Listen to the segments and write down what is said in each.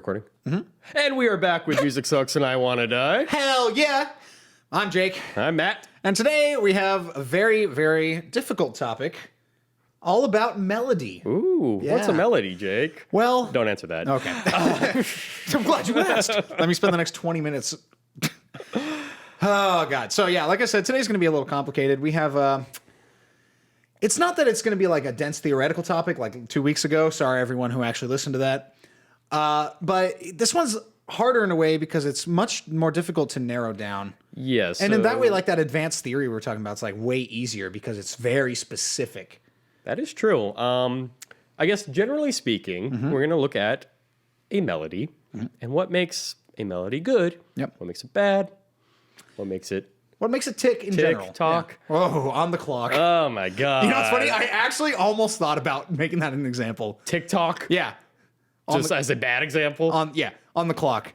recording? Mm-hmm. And we are back with Music Sucks and I Wanna Die. Hell yeah! I'm Jake. I'm Matt. And today we have a very, very difficult topic all about melody. Ooh, what's a melody, Jake? Well... Don't answer that. Okay. I'm glad you asked. Let me spend the next 20 minutes... Oh, God. So, yeah, like I said, today's going to be a little complicated. We have... It's not that it's going to be like a dense theoretical topic like 2 weeks ago. Sorry, everyone who actually listened to that. But this one's harder in a way because it's much more difficult to narrow down. Yes. And in that way, like that advanced theory we were talking about, it's like way easier because it's very specific. That is true. I guess generally speaking, we're going to look at a melody and what makes a melody good. Yep. What makes it bad. What makes it tick in general. Talk. Yeah. Oh, on the clock. Oh my God. You know what's funny? I actually almost thought about making that an example. TikTok? Yeah. Just as a bad example? On the clock.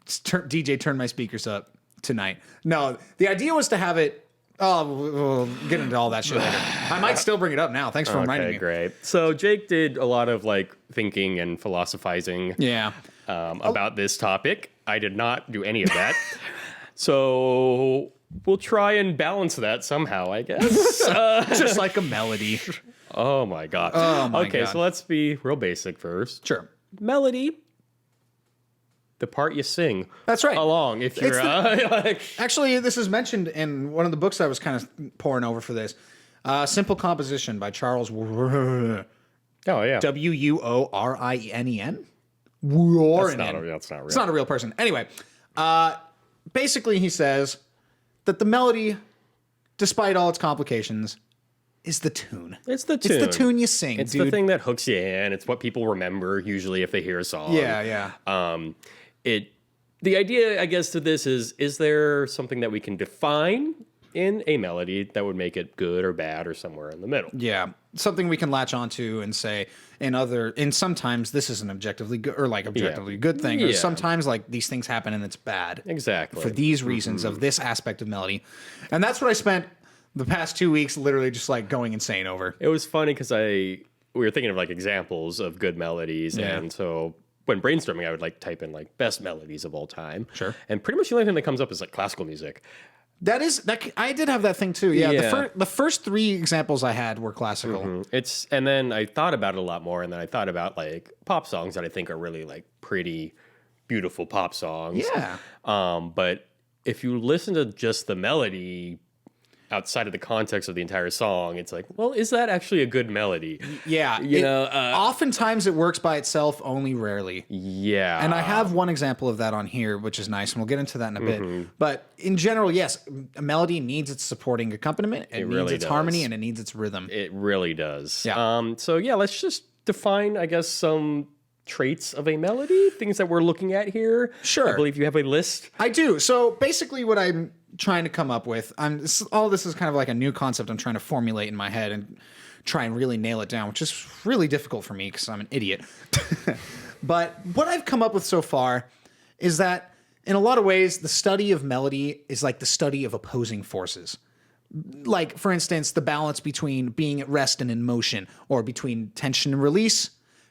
DJ, turn my speakers up tonight. No, the idea was to have it... Oh, we'll get into all that shit later. I might still bring it up now. Thanks for reminding me. Okay, great. So Jake did a lot of like thinking and philosophizing about this topic. I did not do any of that. So we'll try and balance that somehow, I guess. Just like a melody. Oh my God. Oh my okay, God. so let's be real basic first. Sure. Melody. The part you sing. That's right. Along, if you're Actually, this is mentioned in one of the books I was kind of poring over for this. Simple Composition by Charles Oh yeah. Wuorinen. That's not real. It's not a real person. Anyway, basically he says that the melody, despite all its complications, is the tune. It's the tune. It's the tune you sing, It's dude. the thing that hooks you in. It's what people remember usually if they hear a song. Yeah. The idea, I guess, to this is there something that we can define in a melody that would make it good or bad or somewhere in the middle? Yeah. Something we can latch onto and say and sometimes this is an objectively good or like objectively good thing. Or sometimes like these things happen and it's bad. Exactly. For these reasons of this aspect of melody. And that's what I spent the past 2 weeks literally just like going insane over. It was funny because we were thinking of like examples of good melodies. Yeah. And so when brainstorming, I would like type in like best melodies of all time. Sure. And pretty much the only thing that comes up is like classical music. I did have that thing too. Yeah. Yeah. The first three examples I had were classical. And then I thought about it a lot more, and then I thought about like pop songs that I think are really like pretty beautiful pop songs. Yeah. But if you listen to just the melody outside of the context of the entire song, it's like, well, is that actually a good melody? Yeah. Oftentimes it works by itself, only rarely. Yeah. And I have one example of that on here, which is nice, and we'll get into that in a bit. But in general, yes, a melody needs its supporting accompaniment, it needs really its does. harmony, and it needs its rhythm. It really does. Yeah. So yeah, let's just define, I guess, some traits of a melody, things that we're looking at here. Sure. I believe you have a list. I do. So basically what I'm trying to come up with, all this is kind of like a new concept I'm trying to formulate in my head and try and really nail it down, which is really difficult for me because I'm an idiot. But what I've come up with so far is that in a lot of ways, the study of melody is like the study of opposing forces. Like, for instance, the balance between being at rest and in motion, or between tension and release,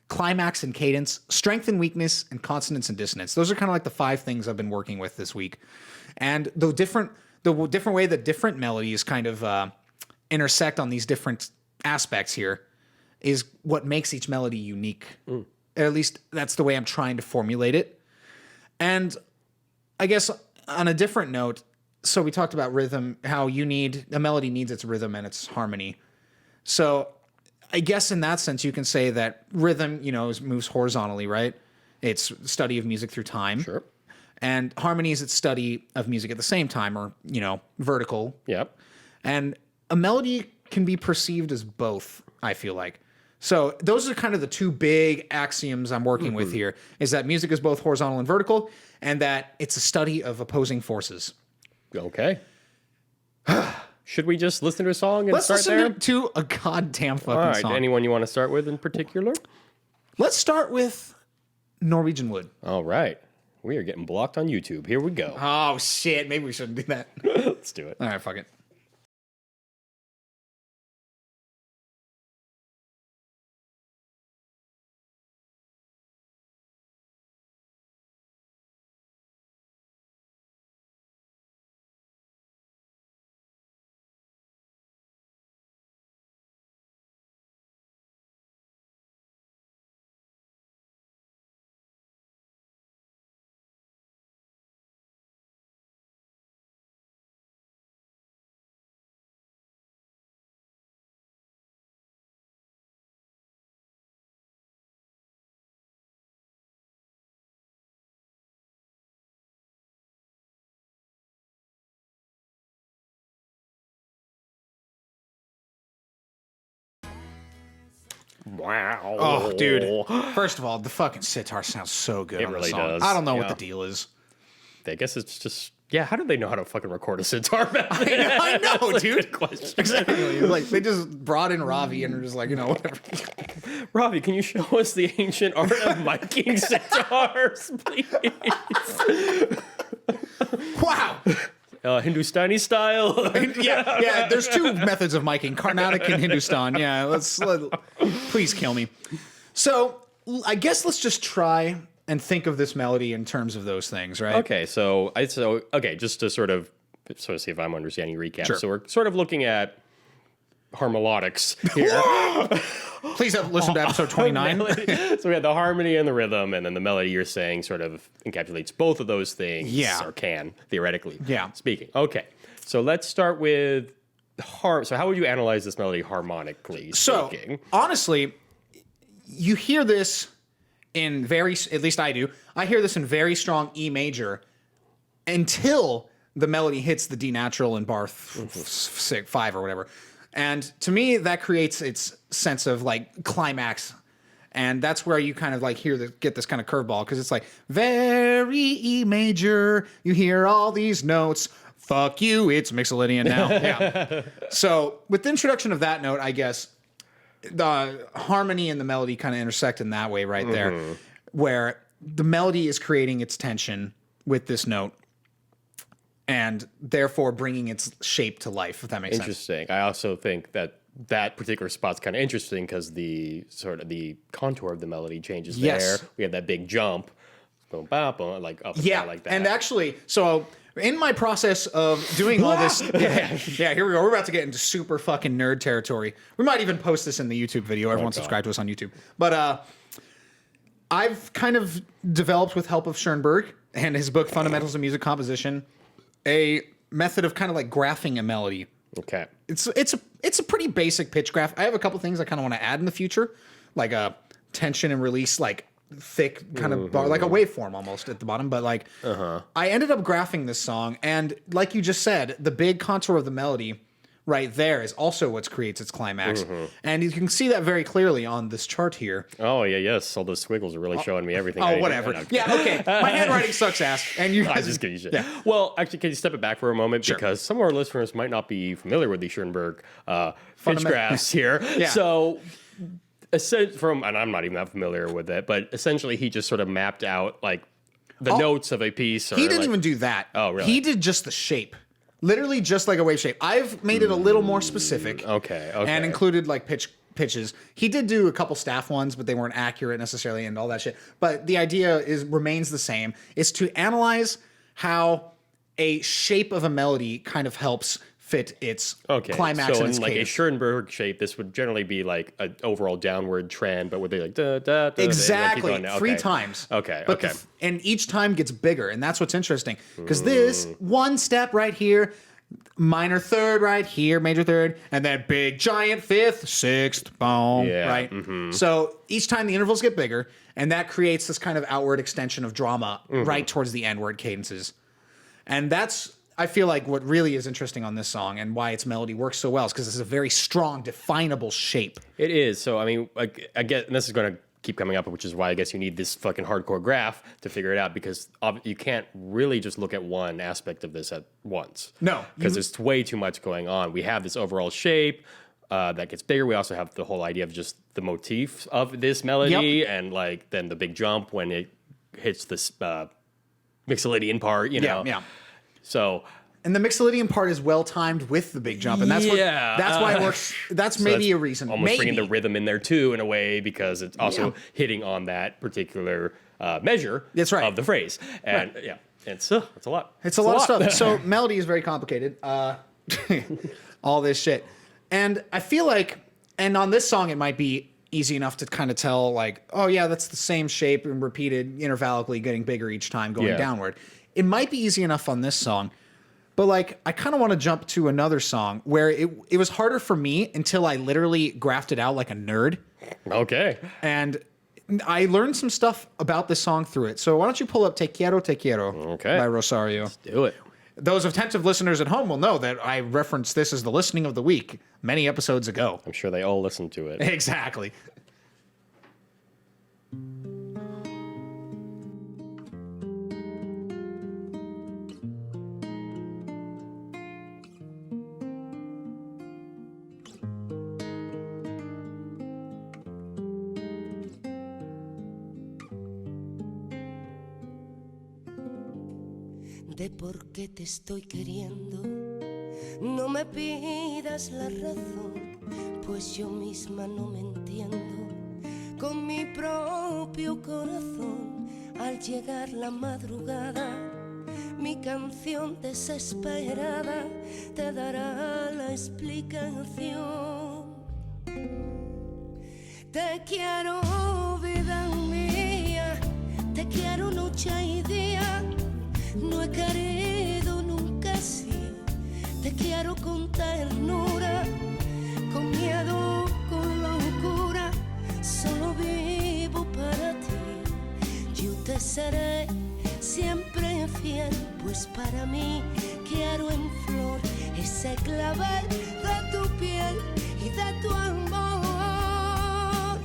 climax and cadence, strength and weakness, and consonance and dissonance. Those are kind of like the 5 things I've been working with this week. And the different way that different melodies kind of intersect on these different aspects here is what makes each melody unique. At least that's the way I'm trying to formulate it. And I guess on a different note, so we talked about rhythm, how a melody needs its rhythm and its harmony. So I guess in that sense, you can say that rhythm, moves horizontally, right? It's study of music through time. Sure. And harmony is its study of music at the same time, or, vertical. Yep. And a melody can be perceived as both, I feel like. So those are kind of the 2 big axioms I'm working with here, is that music is both horizontal and vertical, and that it's a study of opposing forces. Okay. Should we just listen to a song and Let's start listen there? to a goddamn fucking All right. song. Anyone you want to start with in particular? Let's start with Norwegian Wood. All right. We are getting blocked on YouTube. Here we go. Oh, shit. Maybe we shouldn't do that. Let's do it. All right, fuck it. Wow. Oh, dude. First of all, the fucking sitar sounds so good on really the song. does. I don't know what the deal is. I guess it's just... Yeah, how do they know how to fucking record a sitar back then? I know, That's dude. a good question. Exactly. Like, they just brought in Ravi and were just like, whatever. Ravi, can you show us the ancient art of miking sitars, please? Wow. Hindustani style. Yeah. There's two methods of miking: Carnatic and Hindustan. Yeah, please kill me. So I guess let's just try and think of this melody in terms of those things, right? Okay, just to sort of see if I'm understanding recap. Sure. So we're sort of looking at harmonics here. Please listen to episode 29. So we have the harmony and the rhythm, and then the melody you're saying sort of encapsulates both of those things. Yeah. Or can, theoretically. Yeah. Speaking. Okay. So let's start with So how would you analyze this melody harmonically speaking? So, honestly, you hear this in at least I do, I hear this in very strong E major until the melody hits the D natural in bar 5 or whatever. And to me, that creates its sense of like climax. And that's where you kind of like get this kind of curveball, because it's like very E major. You hear all these notes. Fuck you, it's Mixolydian now. Yeah. So with the introduction of that note, I guess the harmony and the melody kind of intersect in that way right there, where the melody is creating its tension with this note and therefore bringing its shape to life, if that makes sense. Interesting. I also think that particular spot's kind of interesting because the contour of the melody changes there. We have that big jump, boom, boom, boom, like up and down like that. And actually, so in my process of doing all this, here we go. We're about to get into super fucking nerd territory. We might even post this in the YouTube video. Everyone subscribe to us on YouTube. But I've kind of developed, with help of Schoenberg and his book Fundamentals of Music Composition, a method of kind of like graphing a melody. Okay. It's a pretty basic pitch graph. I have a couple things I kind of want to add in the future, like a tension and release, like thick kind of bar, like a waveform almost at the bottom. But like, I ended up graphing this song, and like you just said, the big contour of the melody right there is also what creates its climax. And you can see that very clearly on this chart here. Oh, yeah, yes. All those squiggles are really showing me everything. Oh, whatever. Yeah, okay. My handwritting sucks ass. And you guys I just give you shit. Yeah. Well, actually, can you step it back for a moment? Sure. Because some of our listeners might not be familiar with the Schoenberg pitch graphs here. Yeah. So, and I'm not even that familiar with it, but essentially he just sort of mapped out like the notes of a piece. Or he didn't even do that. Oh, really? He did just the shape. Literally just like a wave shape. I've made it a little more specific. Okay. And included like pitches. He did do a couple staff ones, but they weren't accurate necessarily and all that shit. But the idea remains the same. Is to analyze how a shape of a melody kind of helps fit its climax and its in like cadence. a Schoenberg shape, this would generally be like an overall downward trend, but would they like da da da? Exactly, and keep 3 times. Okay, but and each time gets bigger, and that's what's interesting. Because this one step right here, minor third right here, major third, and then big giant fifth, sixth, boom, right? So each time the intervals get bigger, and that creates this kind of outward extension of drama right towards the end where it cadences. And that's, I feel like, what really is interesting on this song and why its melody works so well is because it's a very strong, definable shape. It is. So, I mean, I get, and this is going to keep coming up, which is why I guess you need this fucking hardcore graph to figure it out, because you can't really just look at one aspect of this at once. No. Because there's way too much going on. We have this overall shape that gets bigger. We also have the whole idea of just the motif of this melody and like then the big jump when it hits this Mixolydian part, you know? Yeah. So, and the Mixolydian part is well timed with the big jump, and that's why it works. That's maybe a reason. Almost bringing the rhythm in there too, in a way, because it's also hitting on that particular measure. That's right. Of the phrase, and it's a lot. It's a lot of stuff. So melody is very complicated. All this shit, and I feel like, and on this song, it might be easy enough to kind of tell, like, oh yeah, that's the same shape and repeated intervallically, getting bigger each time, going downward. It might be easy enough on this song, but like I kind of want to jump to another song where it was harder for me until I literally graphed it out like a nerd. Okay. And I learned some stuff about this song through it. So why don't you pull up Te Quiero by Rosario. Let's do it. Those attentive listeners at home will know that I referenced this as the listening of the week many episodes ago. I'm sure they all listened to it. Exactly. de por qué te estoy queriendo. No me pidas la razón, pues yo misma no me entiendo. Con mi propio corazón, al llegar la madrugada, mi canción desesperada te dará la explicación. Te quiero, vida mía, te quiero noche y día. No he querido nunca así. Te quiero con ternura, con miedo, con locura. Solo vivo para ti. Yo te seré siempre fiel, pues para mí quiero en flor ese clavel de tu piel y de tu amor.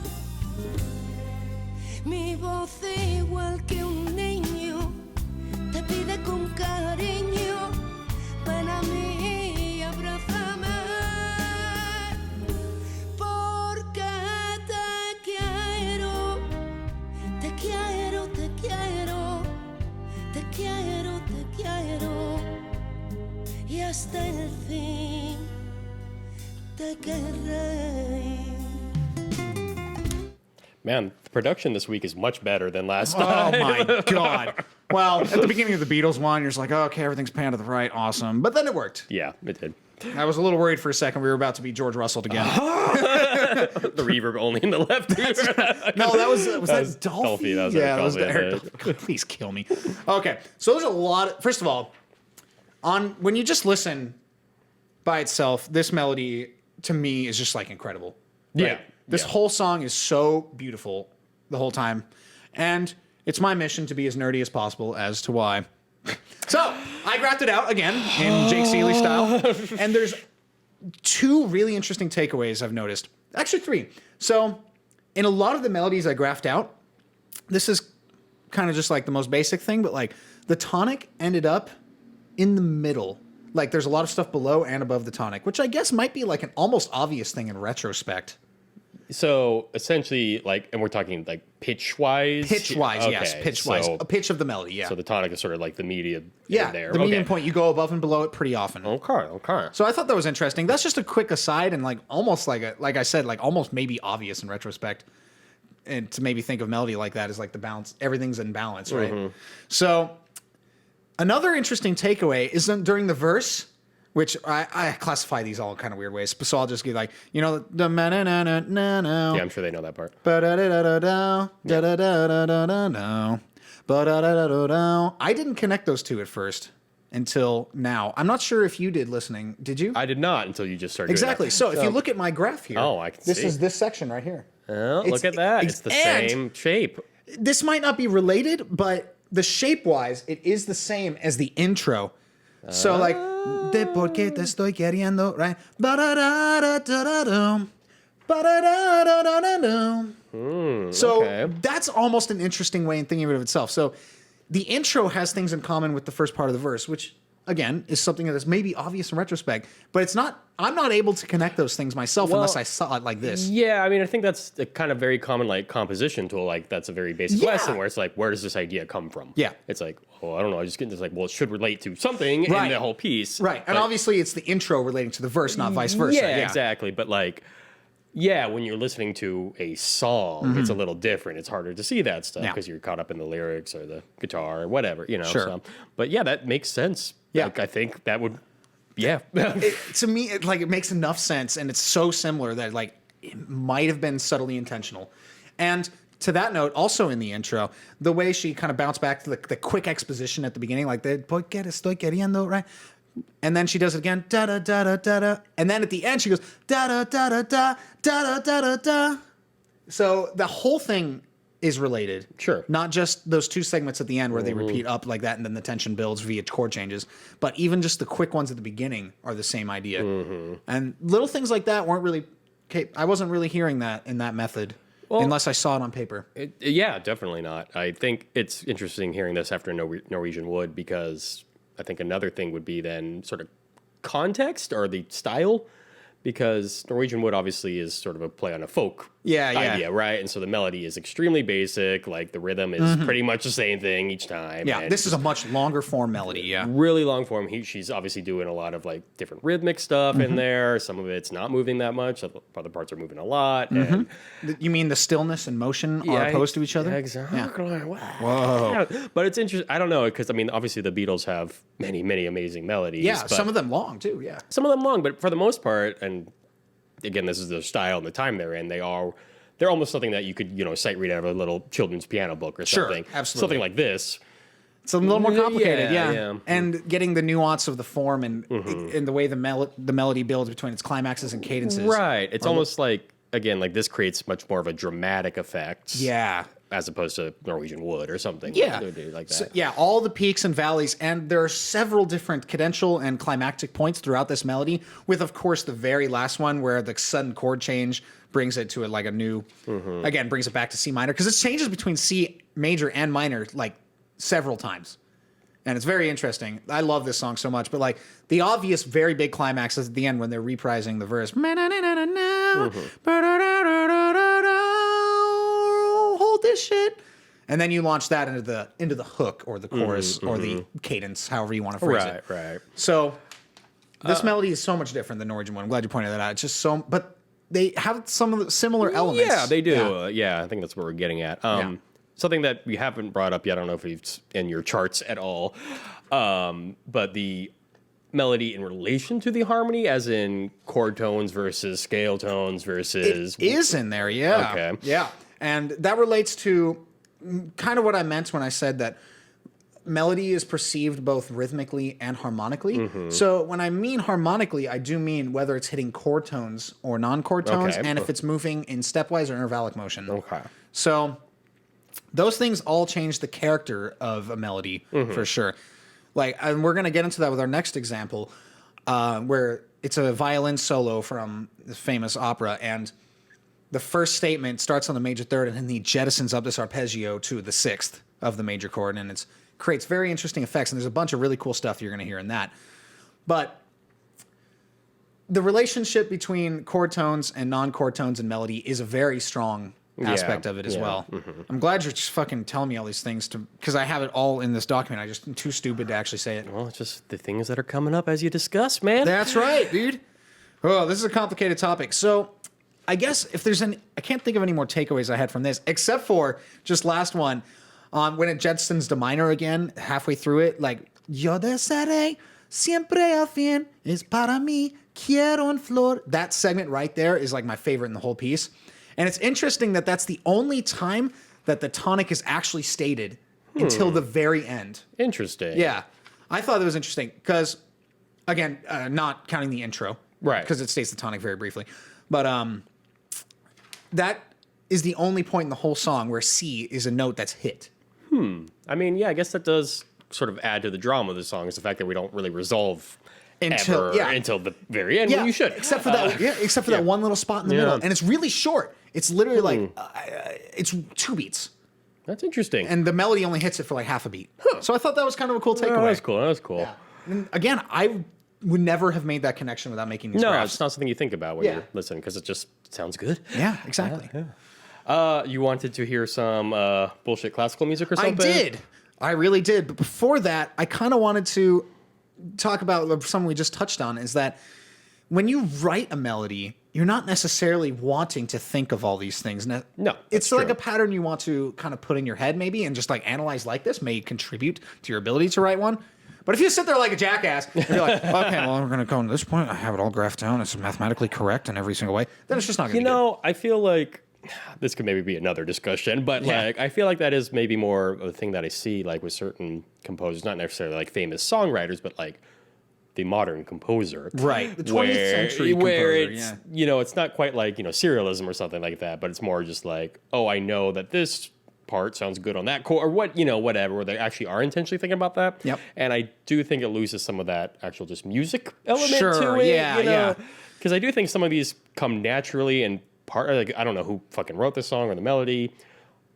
Mi voz igual que un niño te pide con cariño, ven a mí y abrázame, porque te quiero, te quiero, te quiero, te quiero, te quiero, y hasta el fin te querré. Man, the production this week is much better than last time. Oh my God. Well, at the beginning of the Beatles one, you're just like, oh, okay, everything's panned to the right. Awesome. But then it worked. Yeah, it did. I was a little worried for a second. We were about to be George Russell again. The reverb only in the left ear. No, was that Dolphy? That was that was Eric. Please kill me. Okay, so there's a lot of, first of all, when you just listen by itself, this melody to me is just like incredible. Right? Yeah. This whole song is so beautiful the whole time. And it's my mission to be as nerdy as possible as to why. So I graphed it out again in Jake Seeley style. And there's two really interesting takeaways I've noticed. Actually, three. So in a lot of the melodies I graphed out, this is kind of just like the most basic thing, but like the tonic ended up in the middle. Like there's a lot of stuff below and above the tonic, which I guess might be like an almost obvious thing in retrospect. So essentially, like, and we're talking like pitch-wise? Pitch-wise, okay, yes. Pitch-wise. A pitch of the melody, yeah. So the tonic is sort of like the medium there. The medium point, you go above and below it pretty often. Okay. So I thought that was interesting. That's just a quick aside and like almost like I said, like almost maybe obvious in retrospect. And to maybe think of melody like that is like the balance. Everything's in balance, right? Mm-hmm. So another interesting takeaway is during the verse, which I classify these all kind of weird ways. So I'll just get like, you know, the na-na-na-na-na. Yeah, I'm sure they know that part. I didn't connect those two at first until now. I'm not sure if you did listening. Did you? I did not until you just started Exactly. doing that. So if you look at my graph here, I can see. This is this section right here. Oh, look at that. It's the same shape. This might not be related, but the shape-wise, it is the same as the intro. So like, de por qué te estoy queriendo, right? So that's almost an interesting way in thinking of it itself. So the intro has things in common with the first part of the verse, which again is something that is maybe obvious in retrospect, but it's not. I'm not able to connect those things myself unless I saw it like this. Yeah, I mean, I think that's a kind of very common like composition tool. Like that's a very basic lesson where it's like, where does this idea come from? Yeah, it's like, oh, I don't know. I just get this like, well, it should relate to something in the whole piece, right? And obviously, it's the intro relating to the verse, not vice versa. Yeah, exactly. But like, yeah, when you're listening to a song, it's a little different. It's harder to see that stuff because you're caught up in the lyrics or the guitar or whatever, you know. Sure. So, but yeah, that makes sense. Yeah, like, I think that would. Yeah. To me, it makes enough sense, and it's so similar that like it might have been subtly intentional. And to that note, also in the intro, the way she kind of bounced back to the quick exposition at the beginning, like the "Por qué te estoy queriendo," right? And then she does it again, da da da da da da, and then at the end she goes da da da da da da da da da. So the whole thing is related. Sure. Not just those two segments at the end where they repeat up like that and then the tension builds via chord changes, but even just the quick ones at the beginning are the same idea. And little things like that weren't really, I wasn't really hearing that in that method unless I saw it on paper. Yeah, definitely not. I think it's interesting hearing this after Norwegian Wood because I think another thing would be then sort of context or the style. because Norwegian Wood obviously is sort of a play on a folk idea, right? And so the melody is extremely basic. Like the rhythm is pretty much the same thing each time. Yeah, this is a much longer form melody. Yeah, really long form. She's obviously doing a lot of like different rhythmic stuff in there. Some of it's not moving that much. Other parts are moving a lot. And you mean the stillness and motion are opposed to each other? Exactly. Yeah. Wow. Whoa. But it's interesting. I don't know, because I mean, obviously the Beatles have many, many amazing melodies. Yeah, some of them long too. Yeah, some of them long, but for the most part, and again, this is the style and the time they're in. They're almost something that you could, sight read out of a little children's piano book or something. Sure, absolutely. Something like this. It's a little more complicated, yeah. And getting the nuance of the form and the way the melody builds between its climaxes and cadences. Right. It's almost like, again, like this creates much more of a dramatic effect. Yeah. As opposed to Norwegian Wood or something. Yeah. Like that. So, yeah, all the peaks and valleys. And there are several different cadential and climactic points throughout this melody, with, of course, the very last one where the sudden chord change brings it to like a new, again, brings it back to C minor. Because it changes between C major and minor like several times. And it's very interesting. I love this song so much. But like the obvious very big climax is at the end when they're reprising the verse. Hold this shit. And then you launch that into the hook or the chorus or the cadence, however you want to phrase it. Right. So this melody is so much different than Norwegian One. I'm glad you pointed that out. It's just so, but they have some of the similar elements. Yeah, they do. I think that's what we're getting at. Something that we haven't brought up yet, I don't know if it's in your charts at all, but the melody in relation to the harmony, as in chord tones versus scale tones versus... It is in there, yeah. Okay. Yeah, and that relates to kind of what I meant when I said that melody is perceived both rhythmically and harmonically. So when I mean harmonically, I do mean whether it's hitting chord tones or non-chord tones, and if it's moving in stepwise or intervallic motion. Okay. So those things all change the character of a melody for sure. Like, and we're going to get into that with our next example, where it's a violin solo from the famous opera, and the first statement starts on the major third, and then he jettisons up this arpeggio to the sixth of the major chord, and it creates very interesting effects, and there's a bunch of really cool stuff you're going to hear in that. But the relationship between chord tones and non-chord tones in melody is a very strong aspect of it as well. I'm glad you're just fucking telling me all these things because I have it all in this document. I just am too stupid to actually say it. Well, it's just the things that are coming up as you discuss, man. That's right, dude. Oh, this is a complicated topic. So I guess if there's I can't think of any more takeaways I had from this, except for just last one, when it jettisons to minor again, halfway through it, like, yo desearé siempre al fin es para mí, quiero en flor. That segment right there is like my favorite in the whole piece. And it's interesting that that's the only time that the tonic is actually stated until the very end. Interesting. Yeah. I thought that was interesting because, again, not counting the intro. Right. Because it states the tonic very briefly. But that is the only point in the whole song where C is a note that's hit. I mean, yeah, I guess that does sort of add to the drama of the song, is the fact that we don't really resolve until the very end. Yeah, when you should. Except for that one little spot in the middle. And it's really short. It's literally like, it's 2 beats. That's interesting. And the melody only hits it for like half a beat. So I thought that was kind of a cool takeaway. That was cool. Yeah. And again, I would never have made that connection without making these graphs. It's not something you think about when you're listening, because it just sounds good. Yeah, exactly. You wanted to hear some bullshit classical music or something? I did. I really did. But before that, I kind of wanted to talk about something we just touched on, is that when you write a melody, you're not necessarily wanting to think of all these things. No. It's like a pattern you want to kind of put in your head maybe, and just like analyze like this may contribute to your ability to write one. But if you sit there like a jackass and you're like, okay, well, we're going to go to this point. I have it all graphed down. It's mathematically correct in every single way. Then it's just not going to be good. I feel like this could maybe be another discussion, but like I feel like that is maybe more of a thing that I see like with certain composers, not necessarily like famous songwriters, but like the modern composer. Right. The 20th century where composer, it's, it's not quite like, serialism or something like that, but it's more just like, oh, I know that this part sounds good on that chord, or what, whatever, where they actually are intentionally thinking about that. Yep. And I do think it loses some of that actual just music element to it. Yeah. Because I do think some of these come naturally, and like, I don't know who fucking wrote the song or the melody.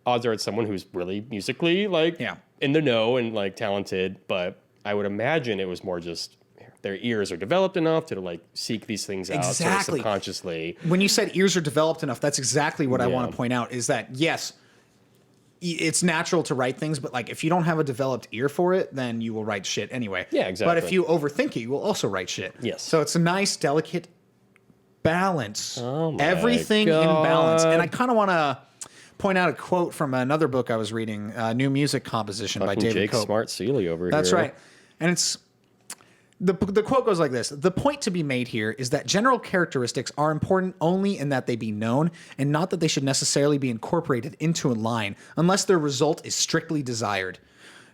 Odds are it's someone who's really musically in the know and like talented, but I would imagine it was more just their ears are developed enough to like seek these things out sort of subconsciously. When you said ears are developed enough, that's exactly what I want to point out, is that yes, it's natural to write things, but like if you don't have a developed ear for it, then you will write shit anyway. Yeah, exactly. But if you overthink it, you will also write shit. Yes. So it's a nice, delicate balance. Oh my Everything God. in balance. And I kind of want to point out a quote from another book I was reading, New Music Composition by David Jake Cope. Smart Seeley over That's here. right. And it's the quote goes like this: "The point to be made here is that general characteristics are important only in that they be known, and not that they should necessarily be incorporated into a line unless their result is strictly desired.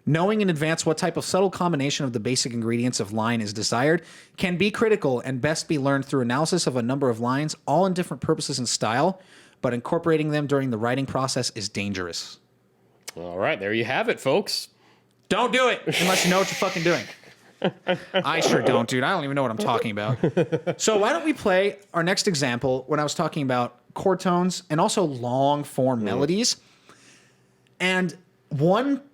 Knowing in advance what type of subtle combination of the basic ingredients of line is desired can be critical and best be learned through analysis of a number of lines, all in different purposes and style, but incorporating them during the writing process is dangerous." All right, there you have it, folks. Don't do it unless you know what you're fucking doing. I sure don't, dude. I don't even know what I'm talking about. So why don't we play our next example when I was talking about chord tones and also long form melodies. And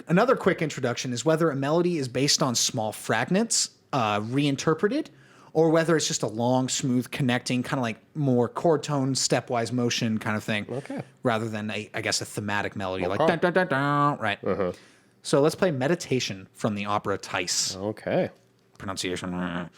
another quick introduction is whether a melody is based on small fragments reinterpreted, or whether it's just a long, smooth connecting, kind of like more chord tone, stepwise motion kind of thing. Okay. Rather than I guess a thematic melody like dun, dun, dun, dun, right. So let's play Meditation from the opera Tice. Okay. Pronunciation.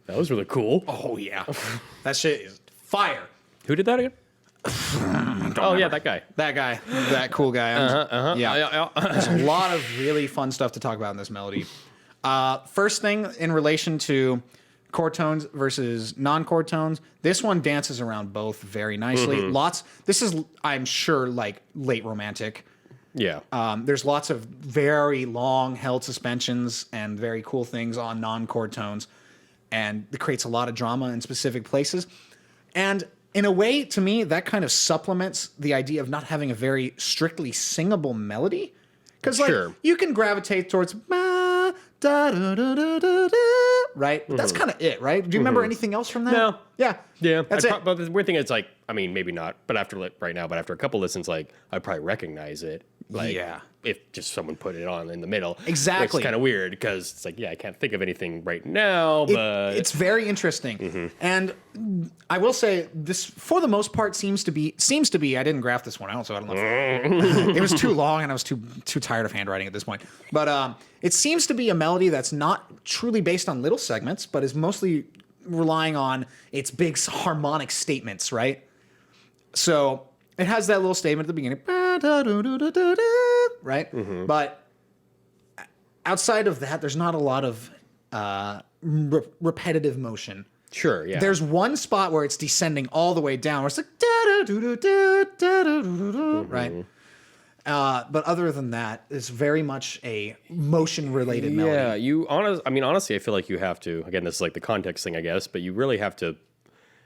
That was really cool. Oh, yeah. That shit is fire. Who did that again? Yeah, that guy. That guy. That cool guy. Yeah. There's a lot of really fun stuff to talk about in this melody. First thing, in relation to chord tones versus non-chord tones, this one dances around both very nicely. This is, I'm sure, like late romantic. Yeah. There's lots of very long held suspensions and very cool things on non-chord tones. And it creates a lot of drama in specific places. And in a way, to me, that kind of supplements the idea of not having a very strictly singable melody. Because like you can gravitate towards da, da, da, da, da, da, right? But that's kind of it, right? Do you remember anything else from that? No. Yeah. That's it. But the weird thing is, like, I mean, maybe not, but after a couple listens, like, I'd probably recognize it. Like, if just someone put it on in the middle. Exactly. It's kind of weird because it's like, I can't think of anything right now, but it's very interesting. And I will say this, for the most part, seems to be. I didn't graph this one out, so I don't know. It was too long, and I was too tired of handwriting at this point. But it seems to be a melody that's not truly based on little segments, but is mostly relying on its big harmonic statements, right? So it has that little statement at the beginning, right? But outside of that, there's not a lot of repetitive motion. Sure, yeah. There's one spot where it's descending all the way down, where it's like right? But other than that, it's very much a motion-related melody. Yeah, honestly, I feel like you have to, again, this is like the context thing, I guess, but you really have to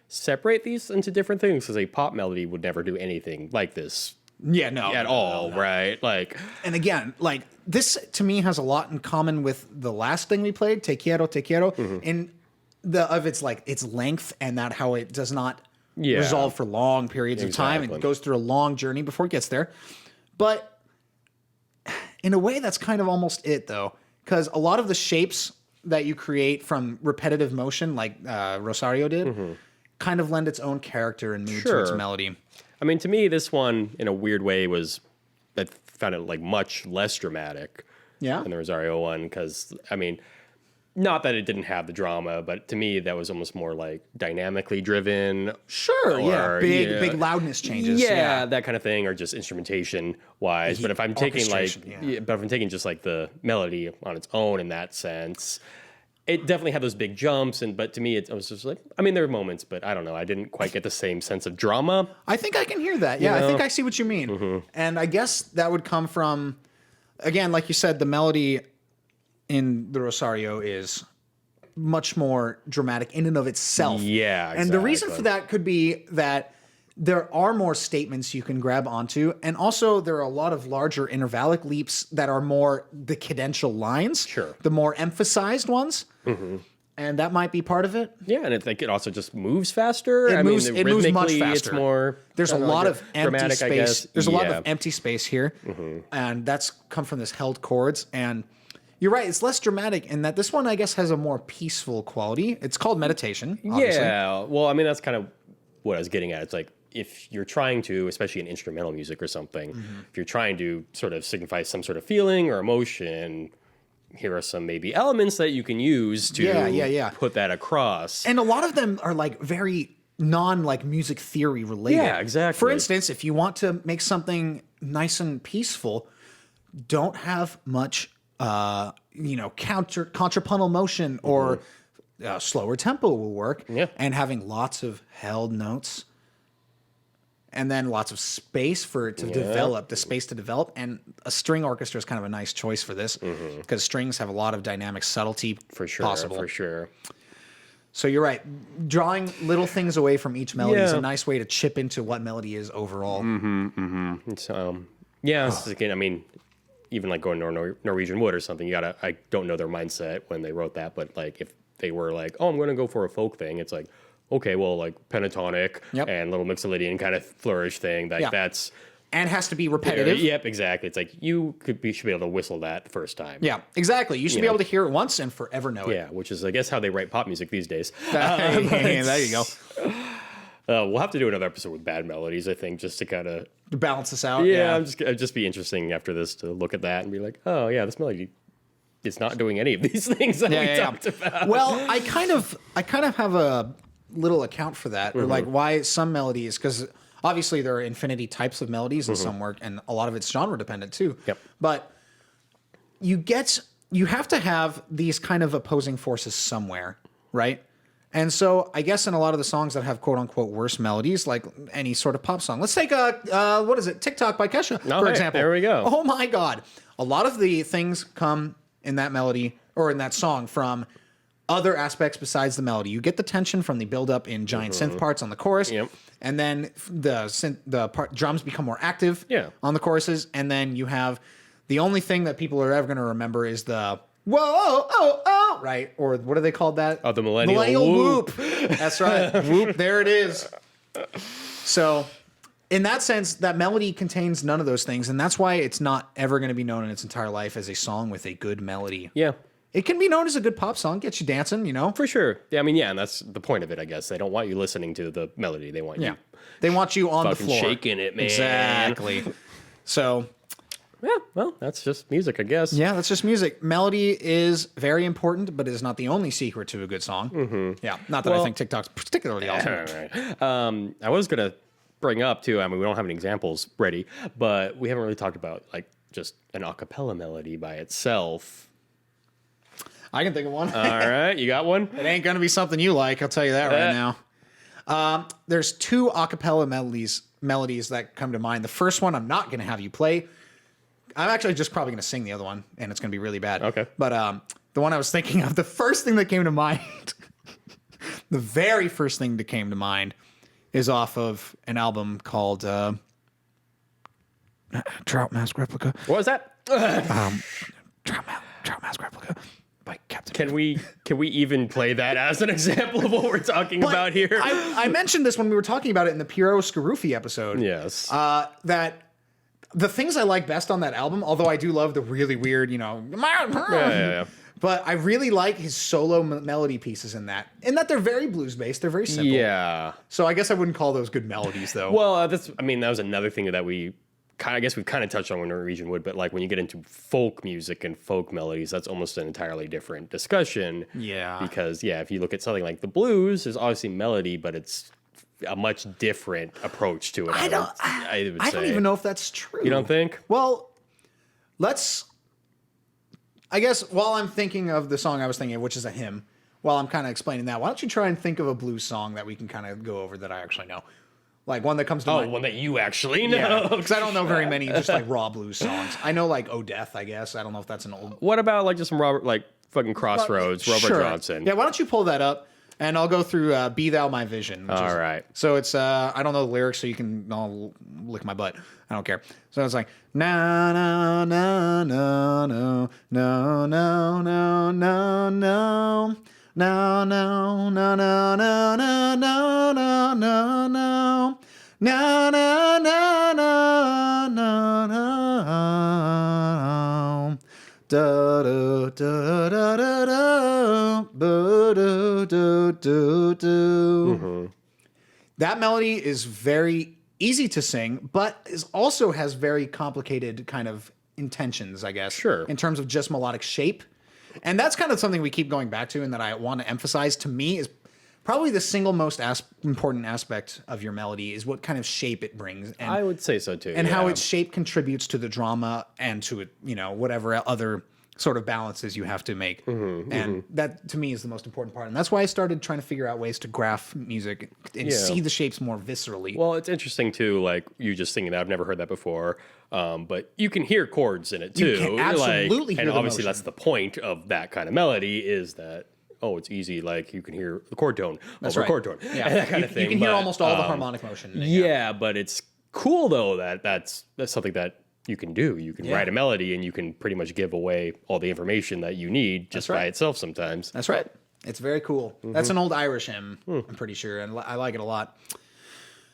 separate these into different things, because a pop melody would never do anything like this. Yeah, no. At all, right? Like, and again, like, this to me has a lot in common with the last thing we played, Te Quiero, in its length, and that how it does not resolved for long periods of time. It goes through a long journey before it gets there. But in a way, that's kind of almost it, though, because a lot of the shapes that you create from repetitive motion, like Rosario did, kind of lend its own character and mood to its melody. I mean, to me, this one, in a weird way, I found it like much less dramatic than the Rosario one, because, I mean, not that it didn't have the drama, but to me, that was almost more like dynamically driven. Sure, big loudness changes. Yeah, that kind of thing, or just instrumentation wise. But if I'm taking just like the melody on its own in that sense, it definitely had those big jumps. But to me, it was just like, I mean, there were moments, but I don't know. I didn't quite get the same sense of drama. I think I can hear that. Yeah, I think I see what you mean. And I guess that would come from, again, like you said, the melody in the Rosario is much more dramatic in and of itself. Yeah, exactly. And the reason for that could be that there are more statements you can grab onto, and also there are a lot of larger intervallic leaps that are more the cadential lines, the more emphasized ones. And that might be part of it. Yeah, and it also just moves faster. It moves much faster. It's more. There's a lot of empty space. There's a lot of empty space here, and that's come from this held chords. And you're right, it's less dramatic in that this one, I guess, has a more peaceful quality. It's called meditation, obviously. Yeah, well, I mean, that's kind of what I was getting at. It's like, if you're trying to, especially in instrumental music or something, if you're trying to sort of signify some sort of feeling or emotion, here are some maybe elements that you can use to put that across. And a lot of them are like very non-like music theory related. Yeah, exactly. For instance, if you want to make something nice and peaceful, don't have much contrapuntal motion, or slower tempo will work. Yeah. And having lots of held notes, and then lots of space for it to develop, and a string orchestra is kind of a nice choice for this, because strings have a lot of dynamic subtlety possible. For sure. So you're right. Drawing little things away from each melody is a nice way to chip into what melody is overall. Again, I mean, even like going to Norwegian Wood or something, I don't know their mindset when they wrote that, but like if they were like, oh, I'm going to go for a folk thing, it's like, okay, well, like pentatonic and little Mixolydian kind of flourish thing, that's... And has to be repetitive. Yep, exactly. It's like you should be able to whistle that the first time. Yeah, exactly. You should be able to hear it once and forever know it. Yeah, which is, I guess, how they write pop music these days. There you go. We'll have to do another episode with bad melodies, I think, just to kind of balance this out. Yeah, it'd just be interesting after this to look at that and be like, oh yeah, this melody is not doing any of these things that we talked about. Well, I kind of have a little account for that, or like why some melodies, because obviously there are infinity types of melodies in some work, and a lot of it's genre dependent too. Yep. But you have to have these kind of opposing forces somewhere, right? And so I guess in a lot of the songs that have quote unquote worse melodies, like any sort of pop song, let's take what is it? TikTok by Kesha, for example. There we go. Oh my God. A lot of the things come in that melody or in that song from other aspects besides the melody. You get the tension from the build-up in giant synth parts on the chorus, and then the drums become more active on the choruses, and then you have the only thing that people are ever going to remember is the whoa, oh, oh, right? Or what do they call that? Oh, the millennial whoop. That's right. Whoop, there it is. So in that sense, that melody contains none of those things, and that's why it's not ever going to be known in its entire life as a song with a good melody. Yeah. It can be known as a good pop song, gets you dancing, you know? For sure. Yeah, I mean, and that's the point of it, I guess. They don't want you listening to the melody. They want you They want you on the floor. Shaking it, man. Exactly. So... yeah, well, that's just music, I guess. Yeah, that's just music. Melody is very important, but it is not the only secret to a good song. Yeah, not that I think TikTok's particularly awesome. Right. I was going to bring up, too, I mean, we don't have any examples ready, but we haven't really talked about, like, just an a cappella melody by itself. I can think of one. All right, you got one? It ain't going to be something you like, I'll tell you that right now. There's two a cappella melodies that come to mind. The first one I'm not going to have you play. I'm actually just probably going to sing the other one, and it's going to be really bad. Okay. But the one I was thinking of, the first thing that came to mind, the very first thing that came to mind is off of an album called Trout Mask Replica. What was that? Trout Mask Replica. by Captain. Can we even play that as an example of what we're talking about here? I mentioned this when we were talking about it in the Piero Scaruffi episode. Yes. That the things I like best on that album, although I do love the really weird, yeah. But I really like his solo melody pieces in that they're very blues based. They're very simple. Yeah. So I guess I wouldn't call those good melodies, though. Well, that was another thing that we've kind of touched on when Norwegian Wood, but like when you get into folk music and folk melodies, that's almost an entirely different discussion. Yeah. Because if you look at something like the blues, there's obviously melody, but it's a much different approach to it. I don't even know if that's true. You don't think? Well, I guess while I'm thinking of the song I was thinking of, which is a hymn, while I'm kind of explaining that, why don't you try and think of a blues song that we can kind of go over that I actually know? Like one that comes to mind. One that you actually know. Because I don't know very many just like raw blues songs. I know like Oh Death, I guess. I don't know if that's an old... What about like just some fucking Crossroads, Robert Johnson? Yeah, why don't you pull that up? And I'll go through Be Thou My Vision. All right. So it's, I don't know the lyrics, so I'll lick my butt. I don't care. So it's like, no, no, no, no, no, no, no, no, no, no. No, no, no, no, no, no, no, no, no, no. No, no, no, no, no, no. Da da da da da da. Do do do do. That melody is very easy to sing, but also has very complicated kind of intentions, I guess. Sure. In terms of just melodic shape. And that's kind of something we keep going back to and that I want to emphasize to me is probably the single most important aspect of your melody is what kind of shape it brings. And, I would say so too. And how its shape contributes to the drama and to it, whatever other sort of balances you have to make. And that to me is the most important part. And that's why I started trying to figure out ways to graph music and see the shapes more viscerally. Well, it's interesting too, like you just thinking that I've never heard that before. But you can hear chords in it too. You can absolutely hear and the obviously motion. That's the point of that kind of melody is that it's easy. Like you can hear the chord tone over chord tone, and that kind of thing. You can hear almost all the harmonic motion. Yeah, but it's cool though that's something that you can do. You can write a melody and you can pretty much give away all the information that you need just by itself sometimes. That's right. It's very cool. That's an old Irish hymn, I'm pretty sure, and I like it a lot.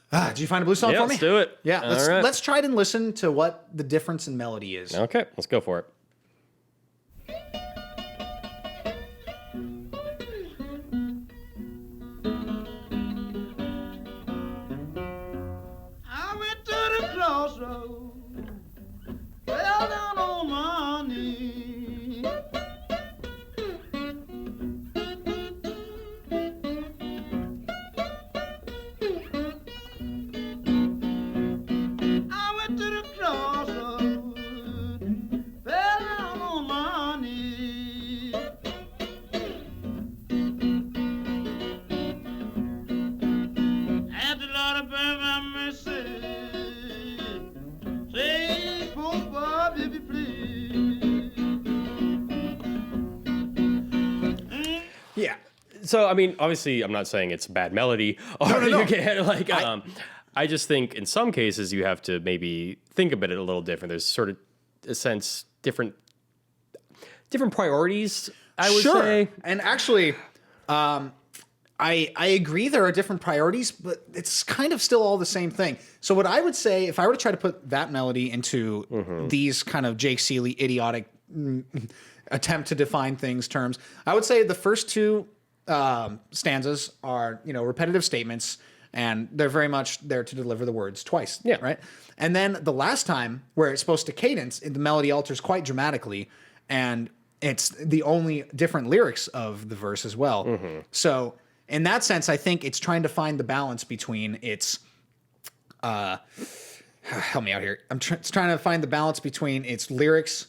Did you find a blues song for me? Let's do it. Yeah, let's try it and listen to what the difference in melody is. Okay, let's go for it. I went to the crossroads, fell down on my knees. I went to the crossroads, fell down on my knees. Had the Lord of my mercy, say, poor Bob, if you please. Yeah. So, I mean, obviously, I'm not saying it's a bad melody. Or No. you can, I just think in some cases you have to maybe think about it a little different. There's sort of a sense different priorities, I would say. And actually, I agree there are different priorities, but it's kind of still all the same thing. So what I would say, if I were to try to put that melody into these kind of Jake Seeley idiotic attempt to define things terms, I would say the first two stanzas are, repetitive statements, and they're very much there to deliver the words twice. Yeah. Right. And then the last time where it's supposed to cadence, the melody alters quite dramatically, and it's the only different lyrics of the verse as well. So in that sense, I think it's trying to find the balance between its, help me out here. It's trying to find the balance between its lyrics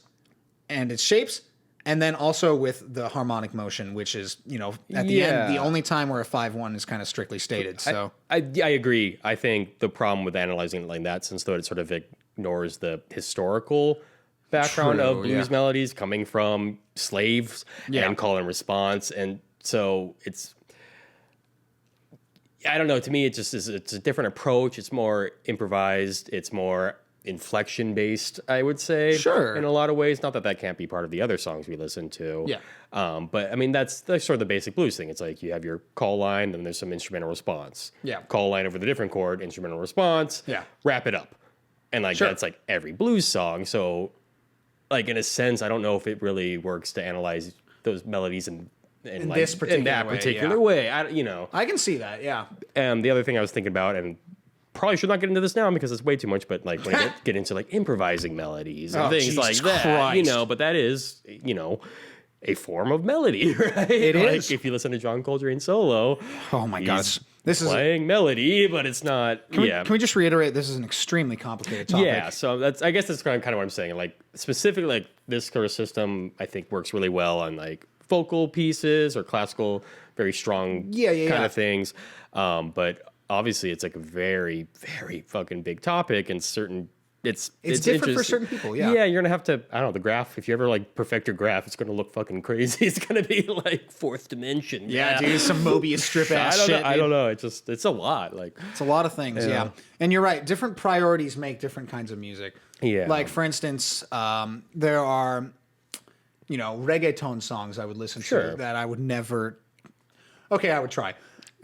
and its shapes, and then also with the harmonic motion, which is, at the end, the only time where a 5/1 is kind of strictly stated. So I agree. I think the problem with analyzing it like that, since though it sort of ignores the historical background of blues melodies coming from slaves and call and response, and so it's, I don't know. To me, it just is. It's a different approach. It's more improvised. It's more inflection based, I would say. Sure. In a lot of ways. Not that that can't be part of the other songs we listen to. Yeah. But I mean, that's sort of the basic blues thing. It's like you have your call line, then there's some instrumental response. Yeah. Call line over the different chord, instrumental response. Yeah. Wrap it up. And like that's like every blues song. So like in a sense, I don't know if it really works to analyze those melodies in like, this particular way. Yeah. I can see that. Yeah. And the other thing I was thinking about, and probably should not get into this now because it's way too much, but like when I get into like improvising melodies and things Jesus like that, Christ. but that is, a form of melody, right? It like is. if you listen to John Coltrane solo, Oh my gosh. This is playing melody, but it's not. Can we just reiterate this is an extremely complicated topic? Yeah, so I guess that's kind of what I'm saying. Like specifically, like this sort of system, I think works really well on like vocal pieces or classical, very strong kind of things. But obviously, it's like a very, very fucking big topic, and it's different for certain people. Yeah, yeah. You're gonna have to. I don't know the graph. If you ever like perfect your graph, it's gonna look fucking crazy. It's gonna be like fourth dimension. Yeah, dude, some Mobius strip ass shit. I don't know. It's a lot. Like it's a lot of things. Yeah, and you're right. Different priorities make different kinds of music. Yeah, like for instance, there are, reggaeton songs I would listen to that I would never. Okay, I would try,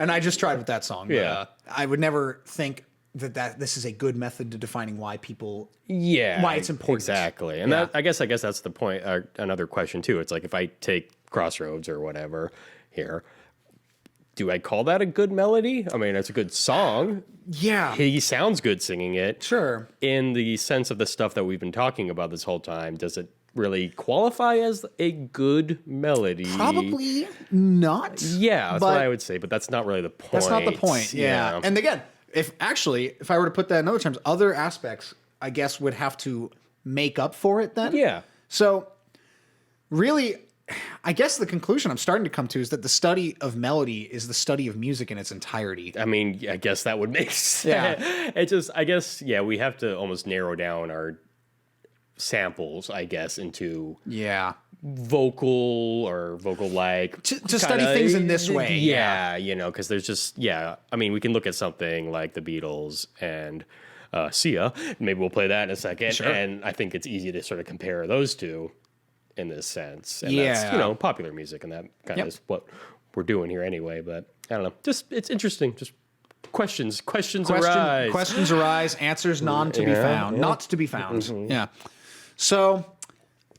and I just tried with that song. Yeah, but, I would never think that this is a good method to defining why people why it's important. Exactly. And that I guess that's the point. Another question too. It's like if I take Crossroads or whatever here, do I call that a good melody? I mean, it's a good song. Yeah. He sounds good singing it. Sure. In the sense of the stuff that we've been talking about this whole time, does it really qualify as a good melody? Probably not. Yeah, that's what I would say, but that's not really the point. That's not the point. Yeah. And again, if I were to put that in other terms, other aspects, I guess, would have to make up for it then. Yeah. So really, I guess the conclusion I'm starting to come to is that the study of melody is the study of music in its entirety. I mean, I guess that would make sense. Yeah. It just, I guess, we have to almost narrow down our samples, I guess, into vocal or vocal-like. To study things in this way. Yeah, because there's just, I mean, we can look at something like the Beatles and Sia. Maybe we'll play that in a second. Sure. And I think it's easy to sort of compare those two in this sense. And that's, popular music, and that kind of is what we're doing here anyway. But I don't know. Just, it's interesting. Just questions arise. Questions arise, answers not to be found. Not to be found. Mm-hmm. Yeah. So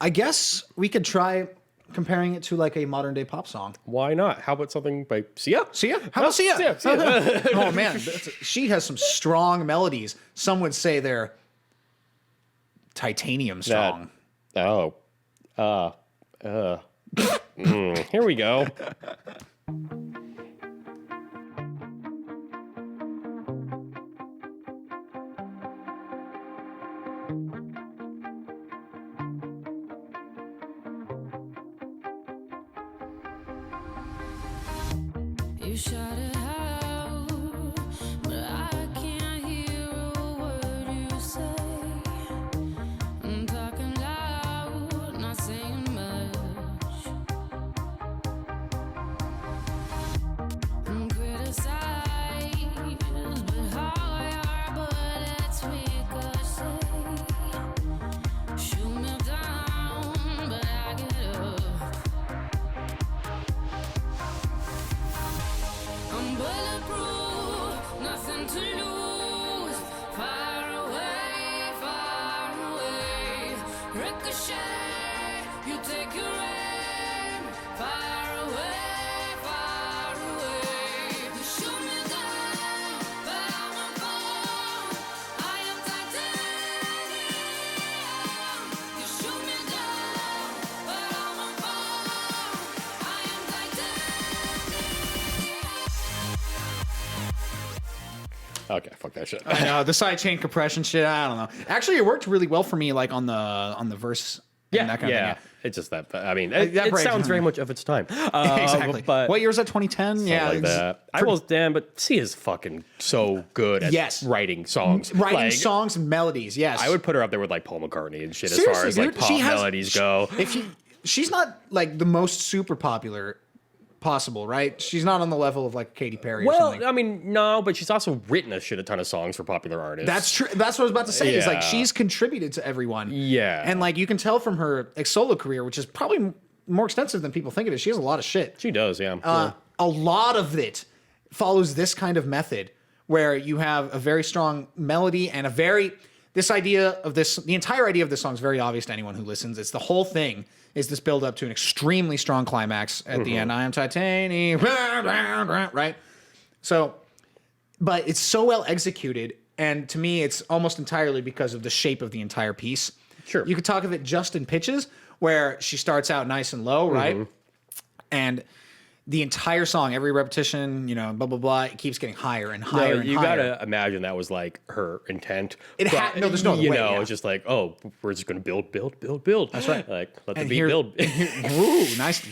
I guess we could try comparing it to like a modern day pop song. Why not? How about something by Sia? Sia? How about Sia? Oh man, she has some strong melodies. Some would say they're titanium strong. Here we go. You shout it out, but I can't hear a word you say. I'm talking loud, not saying much. I'm criticized, but higher bullets ricochet. Shoot me down, but I get up. I'm bulletproof, nothing to lose. Far away, ricochet. You take your aim. Far away. You shoot me down, but I won't fall. I am titanium. You shoot me down, but I won't fall. I am titanium. Okay, fuck that shit. I know the sidechain compression shit. I don't know. Actually, it worked really well for me, like on the verse. And that kind of thing. It's just that. I mean, it sounds very much of its time. Exactly. But what year was that? 2010. Yeah, like that. I will stand, but Sia's fucking so good at writing songs, songs and melodies. Yes, I would put her up there with like Paul McCartney and shit Seriously, as far as like dude, pop melodies go. She's not like the most super popular possible, right? She's not on the level of like Katy Perry or Well, something. I mean, no, but she's also written a shit a ton of songs for popular artists. That's true. That's what I was about to say. Is like Yeah. she's contributed to everyone. Yeah. And like you can tell from her like, solo career, which is probably more extensive than people think it is. She has a lot of shit. She does, yeah. A lot of it follows this kind of method where you have a very strong melody and the entire idea of this song is very obvious to anyone who listens. It's the whole thing is this build up to an extremely strong climax at the end. I am titanium, right? So, but it's so well executed. And to me, it's almost entirely because of the shape of the entire piece. Sure. You could talk of it just in pitches where she starts out nice and low, right? And the entire song, every repetition, blah, blah, blah, it keeps getting higher and higher and you higher. gotta imagine that was like her intent. No, there's no other way. It's just like, oh, we're just gonna build. That's right. Like, let the beat build. Ooh, nice.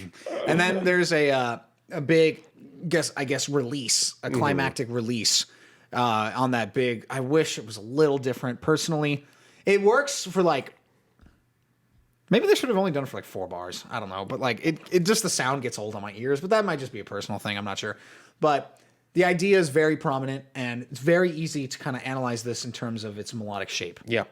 And then there's a big, I guess, release, a climactic release on that big. I wish it was a little different. Personally, it works for like. Maybe they should have only done it for like 4 bars. I don't know. But like it just the sound gets old on my ears. But that might just be a personal thing. I'm not sure. But the idea is very prominent and it's very easy to kind of analyze this in terms of its melodic shape. Yeah.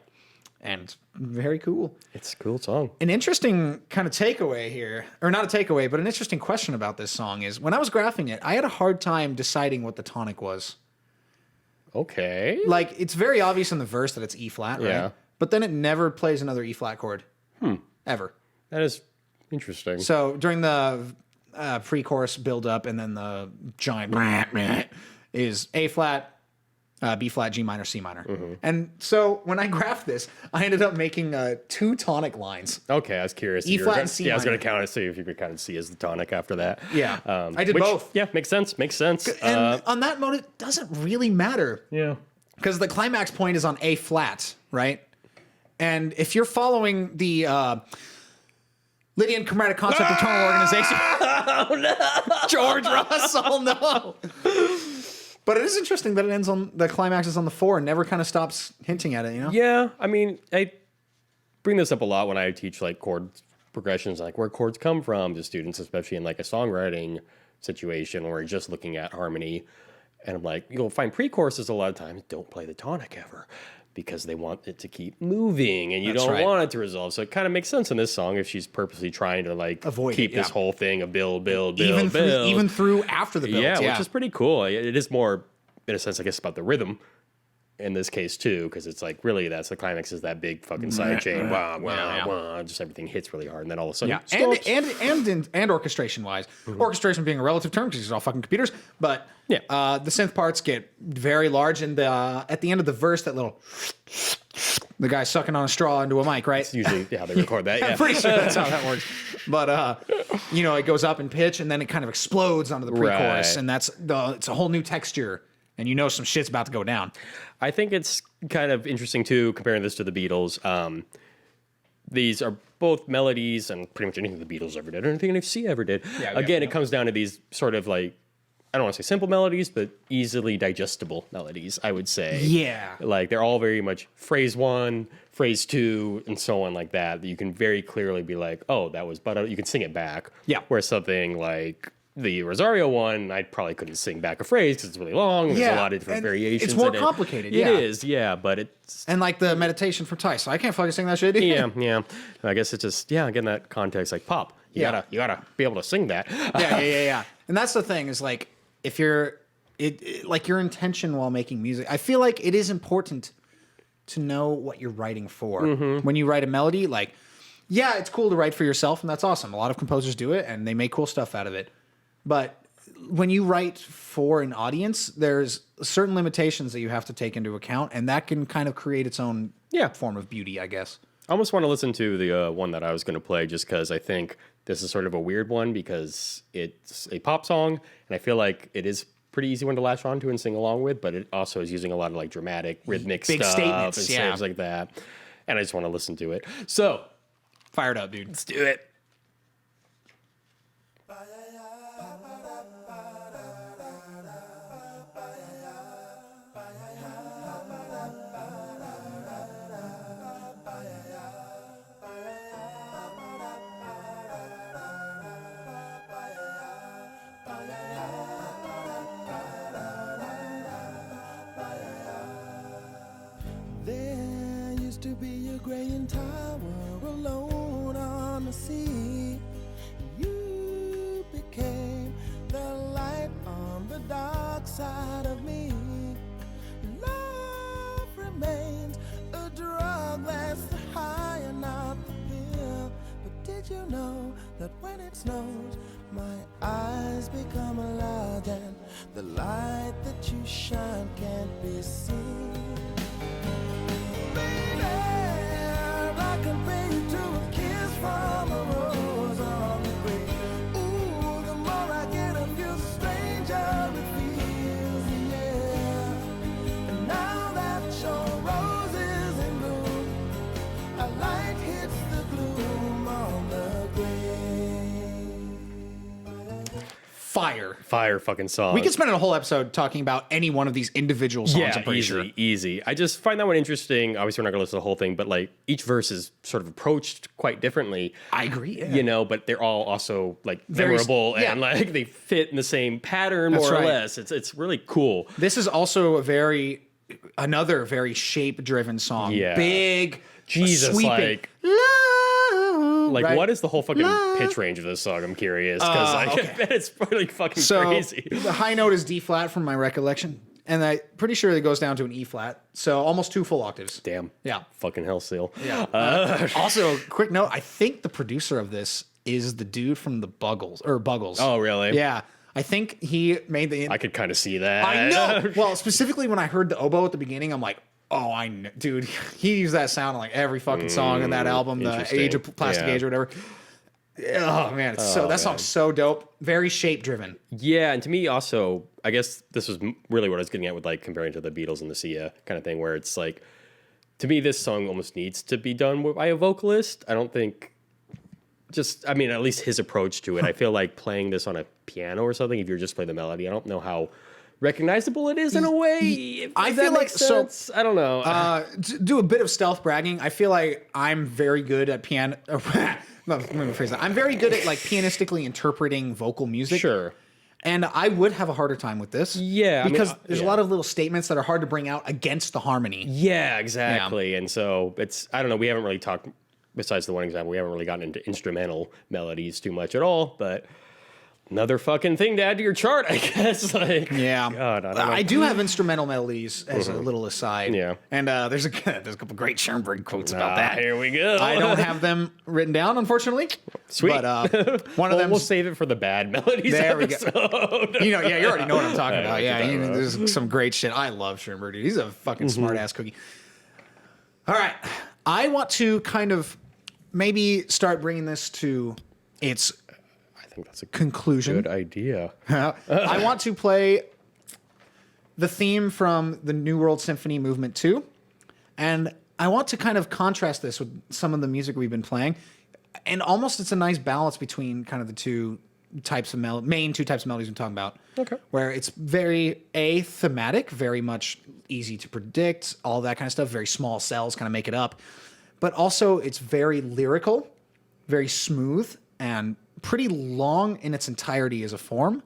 And very cool. It's a cool song. An interesting kind of takeaway here, or not a takeaway, but an interesting question about this song is when I was graphing it, I had a hard time deciding what the tonic was. Okay. Like it's very obvious in the verse that it's E flat, right? Yeah. But then it never plays another E flat chord. Ever. That is interesting. So during the pre-chorus build up and then the giant is A flat, B flat, G minor, C minor. And so when I graphed this, I ended up making 2 tonic lines. Okay, I was curious. E flat and C Yeah, I was minor. going to count it, see if you could kind of see as the tonic after that. Yeah. I did both. Yeah, makes sense. And on that mode, it doesn't really matter. Yeah. Because the climax point is on A flat, right? And if you're following the Lydian chromatic concept of tonal organization. Oh, no. George Russell, no. But it is interesting that it ends on the climax is on the 4 and never kind of stops hinting at it, Yeah, I mean, I bring this up a lot when I teach like chord progressions, like where chords come from to students, especially in like a songwriting situation where you're just looking at harmony. And I'm like, you'll find pre-choruses a lot of times don't play the tonic ever because they want it to keep moving and you That's don't right. want it to resolve. So it kind of makes sense in this song if she's purposely trying to like Avoid keep it, this yeah. whole thing of build. Even through after the build. Yeah, which is pretty cool. It is more, in a sense, I guess, about the rhythm in this case too, because it's like really that's the climax is that big fucking side chain, wah, wah, wah, just everything hits really hard, and then all of a sudden, and orchestration wise, orchestration being a relative term because these are all fucking computers, but the synth parts get very large, and at the end of the verse, that little the guy sucking on a straw into a mic, right? It's usually how they record that. Yeah, I'm pretty sure that's how that works. But it goes up in pitch, and then it kind of explodes onto the pre-chorus, and it's a whole new texture. And some shit's about to go down. I think it's kind of interesting, too, comparing this to the Beatles. These are both melodies and pretty much anything the Beatles ever did or anything NFC ever did. It comes down to these sort of like, I don't want to say simple melodies, but easily digestible melodies, I would say. Yeah. Like they're all very much phrase 1, phrase 2, and so on like that. You can very clearly be like, oh, that was, but you can sing it back. Yeah. Whereas something like the Rosario one, I probably couldn't sing back a phrase because it's really long. There's a lot of different variations. It's more complicated. It is, but it's and like the meditation from Tice. So I can't fucking sing that shit. yeah. I guess it's just again that context like pop. You gotta be able to sing that. Yeah. And that's the thing is like if you're like your intention while making music. I feel like it is important to know what you're writing for when you write a melody. Like, yeah, it's cool to write for yourself, and that's awesome. A lot of composers do it, and they make cool stuff out of it. But when you write for an audience, there's certain limitations that you have to take into account, and that can kind of create its own form of beauty, I guess. I almost want to listen to the one that I was going to play just because I think this is sort of a weird one because it's a pop song, and I feel like it is pretty easy one to latch onto and sing along with, but it also is using a lot of like dramatic, rhythmic Big stuff statements, and things like that. And I just want to listen to it. So, fired up, dude. let's do it. to be a graying tower alone on the sea. You became the light on the dark side of me. Love remains a drug that's the high and not the pill. But did you know that when it snows, my eyes become a large and the light that you shine can't be seen? Baby, I compare you to a kiss from a rose on the grave. Ooh, the more I get of you, the stranger it feels, yeah. And now that your rose is in bloom, a light hits the gloom on the grave. Fire fucking song. We could spend a whole episode talking about any one of these individual songs. Yeah, I'm pretty easy, sure. easy. I just find that one interesting. Obviously, we're not going to listen to the whole thing, but like each verse is sort of approached quite differently. I agree. Yeah. You know, but they're all also like Very memorable yeah. and like they fit in the same pattern That's more right. or less. It's really cool. This is also another very shape-driven song. Yeah. Big, Jesus, sweeping. like Right? what is the whole fucking pitch range of this song? I'm curious because I bet it's probably fucking crazy. The high note is D flat from my recollection, and I'm pretty sure it goes down to an E flat, so almost 2 full octaves. Damn. Yeah. Fucking hell, Seal. Yeah. Also, quick note: I think the producer of this is the dude from the Buggles. Oh, really? Yeah. I think he made the. I could kind of see that. I know. Well, specifically when I heard the oboe at the beginning, I'm like, oh, I know. Dude, he used that sound on like every fucking song in that album, the interesting. Age of Plastic Yeah. Age or whatever. Oh man, that song's so dope. Very shape driven. Yeah, and to me also, I guess this was really what I was getting at with like comparing to the Beatles and the Sia kind of thing, where it's like, to me, this song almost needs to be done by a vocalist. I don't think, at least his approach to it. I feel like playing this on a piano or something, if you're just playing the melody, I don't know how recognizable it is in a way. I feel like sense. I don't know. To do a bit of stealth bragging, I feel like I'm very good at piano. Let me rephrase that. I'm very good at like pianistically interpreting vocal music. Sure. And I would have a harder time with this. Yeah, because there's a lot of little statements that are hard to bring out against the harmony. Yeah, exactly. Yeah. And so I don't know, we haven't really talked, besides the one example, we haven't really gotten into instrumental melodies too much at all, but another fucking thing to add to your chart, I guess. Like, yeah. God, I don't know. I do have instrumental melodies as a little aside. Yeah. And there's a couple great Schoenberg quotes about that. Here we go. I don't have them written down, unfortunately. Sweet. But one of them. We'll save it for the bad melodies There episode. we go. You already know what I'm talking about. Yeah, about. there's some great shit. I love Schoenberg, dude. He's a fucking smart ass cookie. All right. I want to kind of maybe start bringing this to its I think that's a conclusion. good idea. I want to play the theme from the New World Symphony Movement 2. And I want to kind of contrast this with some of the music we've been playing. And almost it's a nice balance between kind of the two types of main two types of melodies we're talking about. Okay. Where it's very thematic, very much easy to predict, all that kind of stuff, very small cells kind of make it up. But also it's very lyrical, very smooth, and pretty long in its entirety as a form.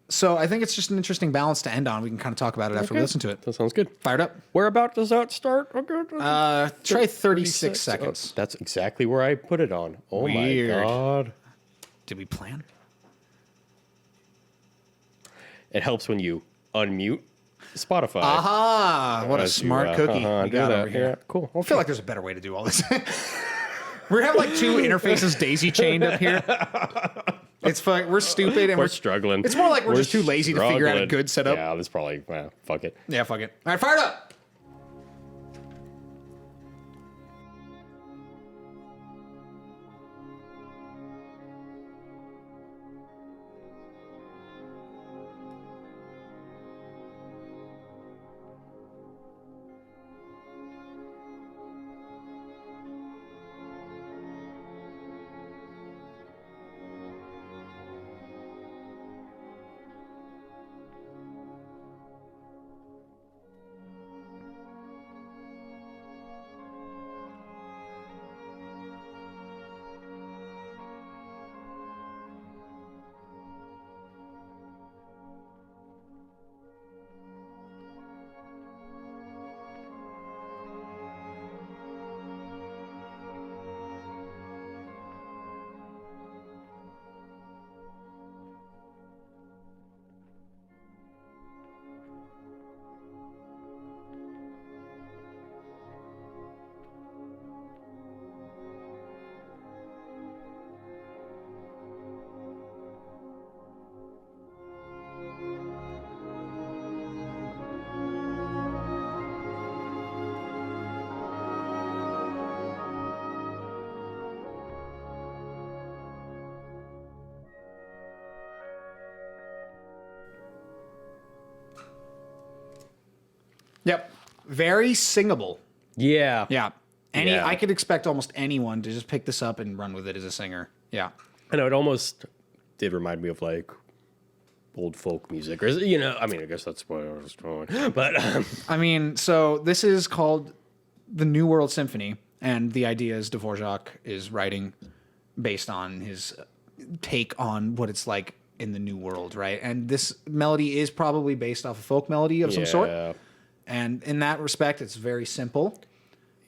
So I think it's just an interesting balance to end on. We can kind of talk about it after we listen to it. That sounds good. Fired up. Whereabout does that start? Try 36 seconds. Oh, that's exactly where I put it on. Oh Weird. my God. Did we plan? It helps when you unmute Spotify. Aha! What a smart cookie you got over here. Yeah, cool. I feel like there's a better way to do all this. We have like two interfaces daisy chained up here. It's fun. We're stupid and We're struggling. It's more like we're just too lazy to figure out a good setup. Yeah, that's probably, fuck it. Yeah, fuck it. All right, fire it up. Yep. Very singable. Yeah. Yeah. Yeah. I could expect almost anyone to just pick this up and run with it as a singer. Yeah. I know it almost did remind me of like old folk music, or you know, I mean, I guess that's what I was doing. But I mean, so this is called the New World Symphony, and the idea is Dvorak is writing based on his take on what it's like in the New World, right? And this melody is probably based off a folk melody of some sort. And in that respect, it's very simple.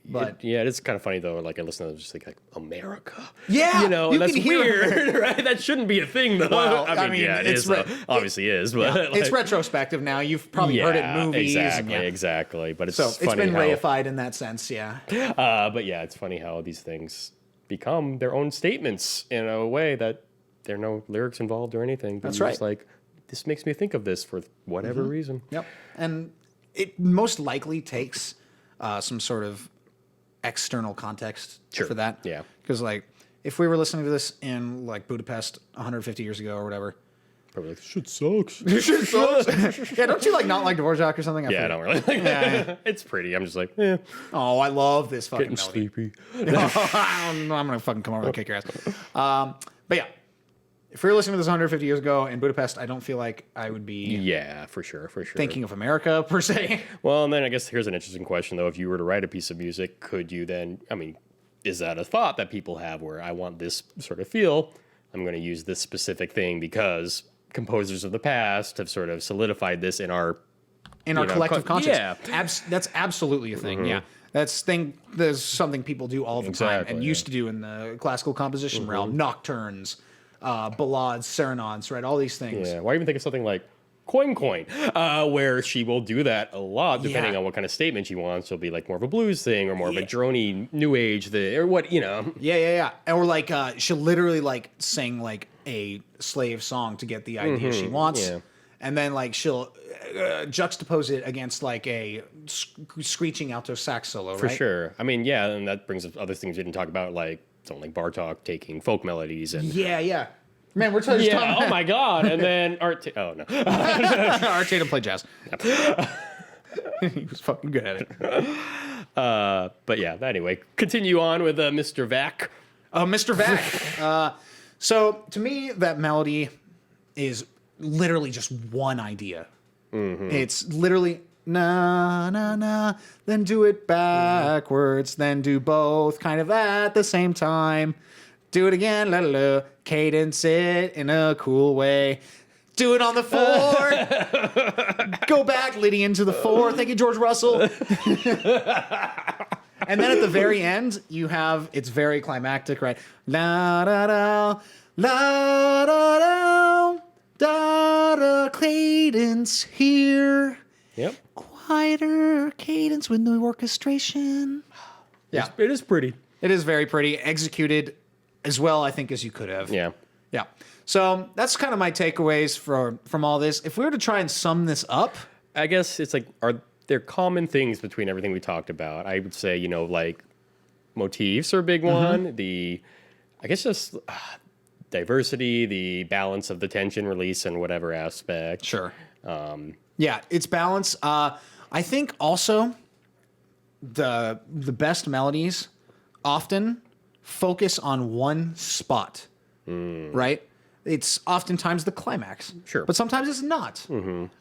But it's kind of funny though. Like I listen to it, just like America. Yeah, you know, you that's can hear weird, right? That shouldn't be a thing though. Well, I mean, yeah, it is. Obviously, is. But like, it's retrospective now. You've probably heard it in movies. Exactly. But it's so funny it's been how, reified in that sense. Yeah. But yeah, it's funny how these things become their own statements in a way that there are no lyrics involved or anything. But That's you're right. just like, this makes me think of this for whatever reason. Yep. And it most likely takes some sort of external context for that. Yeah. Because like if we were listening to this in like Budapest 150 years ago or whatever. Probably like, shit sucks. Yeah, don't you like not like Dvorak or something? I don't really like that. It's pretty. I'm just like, Oh, I love this fucking getting melody. sleepy. I'm gonna fucking come over and kick your ass. But yeah, if we were listening to this 150 years ago in Budapest, I don't feel like I would be Yeah, for sure. thinking of America per se. Well, and then I guess here's an interesting question, though. If you were to write a piece of music, could you then, I mean, is that a thought that people have where I want this sort of feel? I'm going to use this specific thing because composers of the past have sort of solidified this in our Collective conscience. Yeah. That's absolutely a thing. Yeah. There's something people do all the time and used to do in the classical composition realm. Nocturnes, ballades, serenades, right? All these things. Yeah. Why even think of something like Coin, where she will do that a lot, depending on what kind of statement she wants. She'll be like more of a blues thing or more of a droney new age thing, or what, you know. Yeah. Or like she'll literally like sing like a slave song to get the idea she wants. Yeah. And then like she'll juxtapose it against like a screeching alto sax solo, For right? sure. I mean, yeah, and that brings up other things we didn't talk about, like someone like Bartok taking folk melodies and Yeah. Man, we're talking. yeah, oh my god, and then Art. Oh no, Art Tatum played jazz. He was fucking good at it. but yeah. Anyway, continue on with Mr. Vac. Mr. Vac. So to me, that melody is literally just one idea. It's literally na na na, then do it backwards, then do both kind of at the same time. Do it again, la la la. Cadence it in a cool way. Do it on the 4. Go back, Liddy, into the 4. Thank you, George Russell. And then at the very end, you have, it's very climactic, right? La da da, la da da, da da, cadence here. Yep. Quieter cadence with no orchestration. Yeah. It is pretty. It is very pretty, executed as well, I think, as you could have. Yeah. Yeah. So that's kind of my takeaways from all this. If we were to try and sum this up, I guess it's like, are there common things between everything we talked about? I would say, like motifs are a big one. I guess just diversity, the balance of the tension release in whatever aspect. Sure. Yeah, it's balance. I think also the best melodies often focus on one spot, right? It's oftentimes the climax. Sure. But sometimes it's not.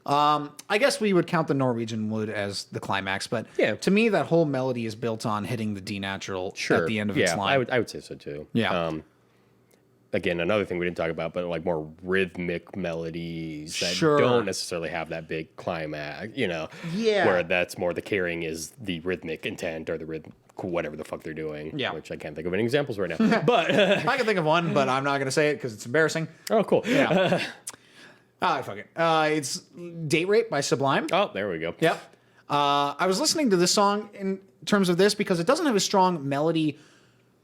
I guess we would count the Norwegian Wood as the climax, but to me, that whole melody is built on hitting the D natural at the end of its line. I would say so too. Yeah. Again, another thing we didn't talk about, but like more rhythmic melodies that don't necessarily have that big climax, where that's more the carrying is the rhythmic intent or the rhythm, whatever the fuck they're doing. Yeah. Which I can't think of any examples right now. But I can think of one, but I'm not going to say it because it's embarrassing. Oh, cool. Yeah. Fuck it. It's Date Rape by Sublime. Oh, there we go. Yep. I was listening to this song in terms of this because it doesn't have a strong melody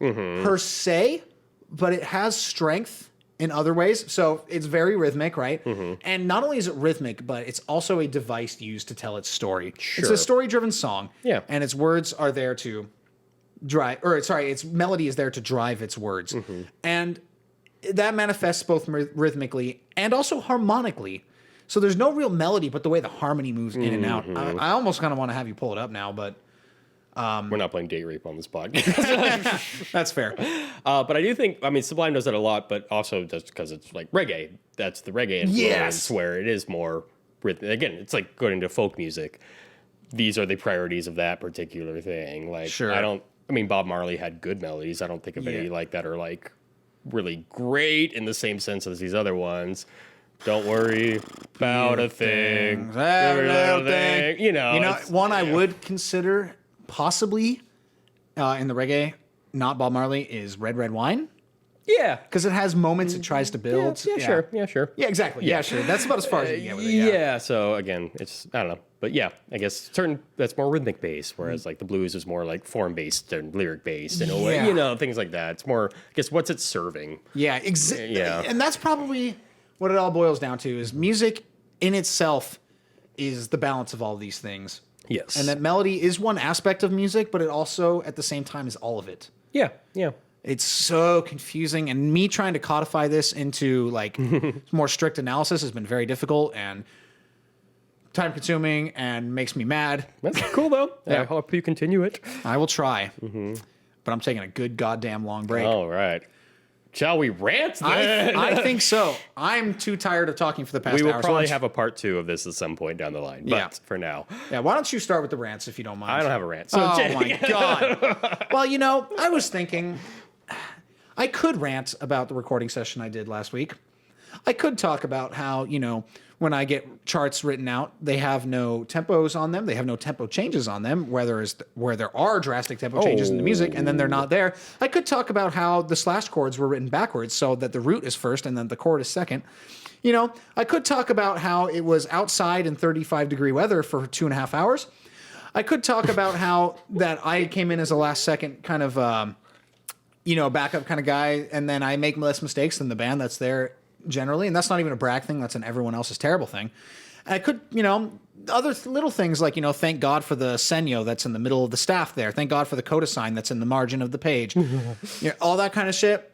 per se, but it has strength in other ways. So it's very rhythmic, right? And not only is it rhythmic, but it's also a device used to tell its story. Sure. It's a story-driven song. Yeah. And its words are there to its melody is there to drive its words. And that manifests both rhythmically and also harmonically. So there's no real melody, but the way the harmony moves in and out. I almost kind of want to have you pull it up now, but we're not playing Date Rape on this podcast. that's fair. But I do think, I mean, Sublime does that a lot, but also just because it's like reggae. That's the reggae influence where it is more rhythm. Again, it's like going into folk music. These are the priorities of that particular thing. Like, Sure. I mean, Bob Marley had good melodies. I don't think of any like that are like really great in the same sense as these other ones. Don't worry about a thing. Every little thing. You know, one I would consider possibly in the reggae, not Bob Marley, is Red Red Wine. Yeah. Because it has moments it tries to build. Yeah, sure. Yeah, sure. Yeah, exactly. Yeah, sure. That's about as far as you can get with it. Yeah, so again, it's, I don't know. But yeah, I guess that's more rhythmic based, whereas like the blues is more like form based and lyric based in a way, you know, things like that. It's more, I guess, what's it serving? Yeah, yeah. And that's probably what it all boils down to is music in itself is the balance of all these things. Yes. And that melody is one aspect of music, but it also at the same time is all of it. Yeah, yeah. It's so confusing, and me trying to codify this into like more strict analysis has been very difficult and time consuming and makes me mad. That's cool though. I hope you continue it. I will try, but I'm taking a good goddamn long break. All right. Shall we rant then? I think so. I'm too tired of talking for the past hour. We will probably have a part 2 of this at some point down the line, but for now. Yeah, why don't you start with the rants if you don't mind? I don't have a rant. So oh my God. Well, you know, I was thinking I could rant about the recording session I did last week. I could talk about how, you know, when I get charts written out, they have no tempos on them. They have no tempo changes on them, where there are drastic tempo changes in the music, and then they're not there. I could talk about how the slash chords were written backwards so that the root is first and then the chord is second. You know, I could talk about how it was outside in 35-degree weather for 2.5 hours. I could talk about how that I came in as a last second kind of, backup kind of guy, and then I make less mistakes than the band that's there generally, and that's not even a brag thing. That's an everyone else's terrible thing. I could, other little things like, thank God for the senyo that's in the middle of the staff there. Thank God for the coda sign that's in the margin of the page. All that kind of shit.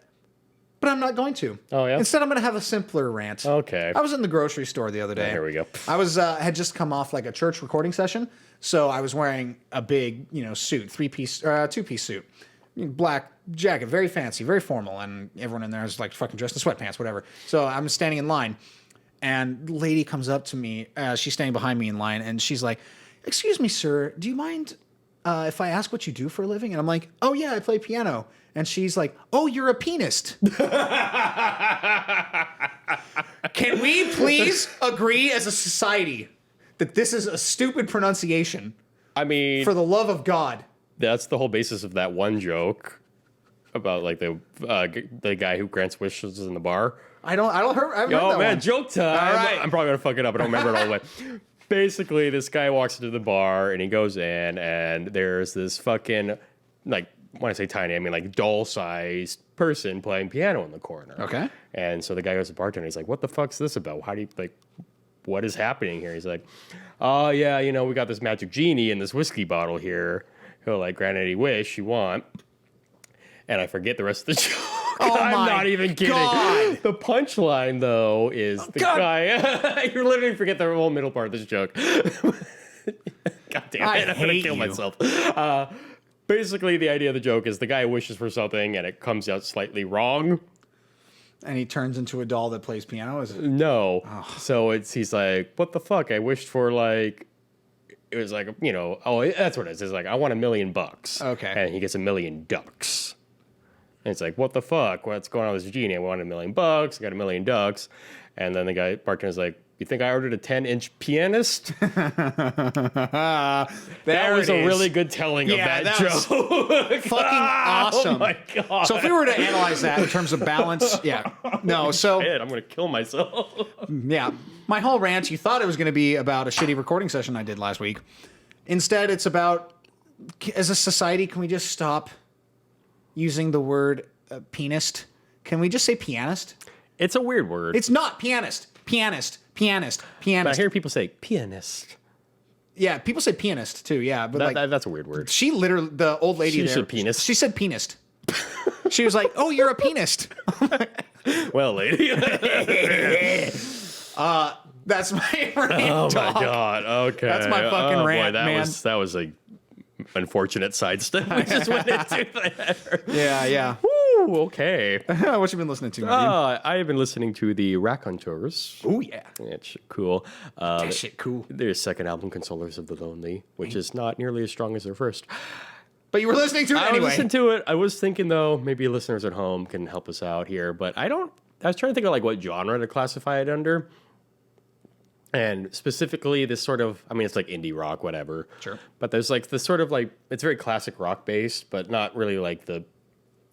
But I'm not going to. Oh, yeah? Instead, I'm going to have a simpler rant. Okay. I was in the grocery store the other day. Here we go. I was had just come off like a church recording session, so I was wearing a big, suit, two-piece suit. Black jacket, very fancy, very formal, and everyone in there is like fucking dressed in sweatpants, whatever. So I'm standing in line, and the lady comes up to me. She's standing behind me in line, and she's like, "Excuse me, sir, do you mind if I ask what you do for a living?" And I'm like, "Oh yeah, I play piano." And she's like, "Oh, you're a pianist." Can we please agree as a society that this is a stupid pronunciation? I mean, for the love of God. That's the whole basis of that one joke about like the guy who grants wishes in the bar. I haven't heard that man, one. joke time. All right. I'm probably gonna fuck it up. I don't remember it all the way. Basically, this guy walks into the bar and he goes in, and there's this fucking, like, when I say tiny, I mean like doll-sized person playing piano in the corner. Okay. And so the guy goes to the bartender. He's like, "What the fuck's this about? How do you like? What is happening here?" He's like, "Oh yeah, we got this magic genie in this whiskey bottle here. He'll like grant any wish you want." And I forget the rest of the joke. Oh I'm not even kidding. God. The punchline though is the guy. You're literally forget the whole middle part of this joke. God damn it! I'm gonna kill myself. Basically, the idea of the joke is the guy wishes for something and it comes out slightly wrong. And he turns into a doll that plays piano? Is it? No. Oh. So he's like, "What the fuck? I wished for like." It was like, that's what it is. It's like, "I want $1 million." Okay. And he gets $1 million. And it's like, "What the fuck? What's going on with this genie? I want $1 million. I got $1 million." And then the bartender's like, "You think I ordered a 10-inch pianist?" That was a really good telling of that joke. Fucking awesome. Oh my God. So if we were to analyze that in terms of balance, I'm going to kill myself. Yeah. My whole rant, you thought it was going to be about a shitty recording session I did last week. Instead, it's about, as a society, can we just stop using the word pianist? Can we just say pianist? It's a weird word. It's not pianist. Pianist. But I hear people say pianist. Yeah, people say pianist too. Yeah, but that's a weird word. She literally, the old lady she there, said pianist. She said pianist. She was like, "Oh, you're a pianist." Well, lady. That's my rant. Oh dog. my god. Okay. That's my fucking rant, that man. That was a unfortunate sidestep. We just went into there. Yeah. Woo, okay. What you been listening to, man? I have been listening to the Raconteurs. Oh yeah. It's cool. That shit cool. Their second album, Consolers of the Lonely, which is not nearly as strong as their first. But you were listening to it I anyway. listened to it. I was thinking, though, maybe listeners at home can help us out here. But I was trying to think of like what genre to classify it under. And specifically this sort of, I mean, it's like indie rock, whatever. Sure. But there's like this sort of like, it's very classic rock based, but not really like the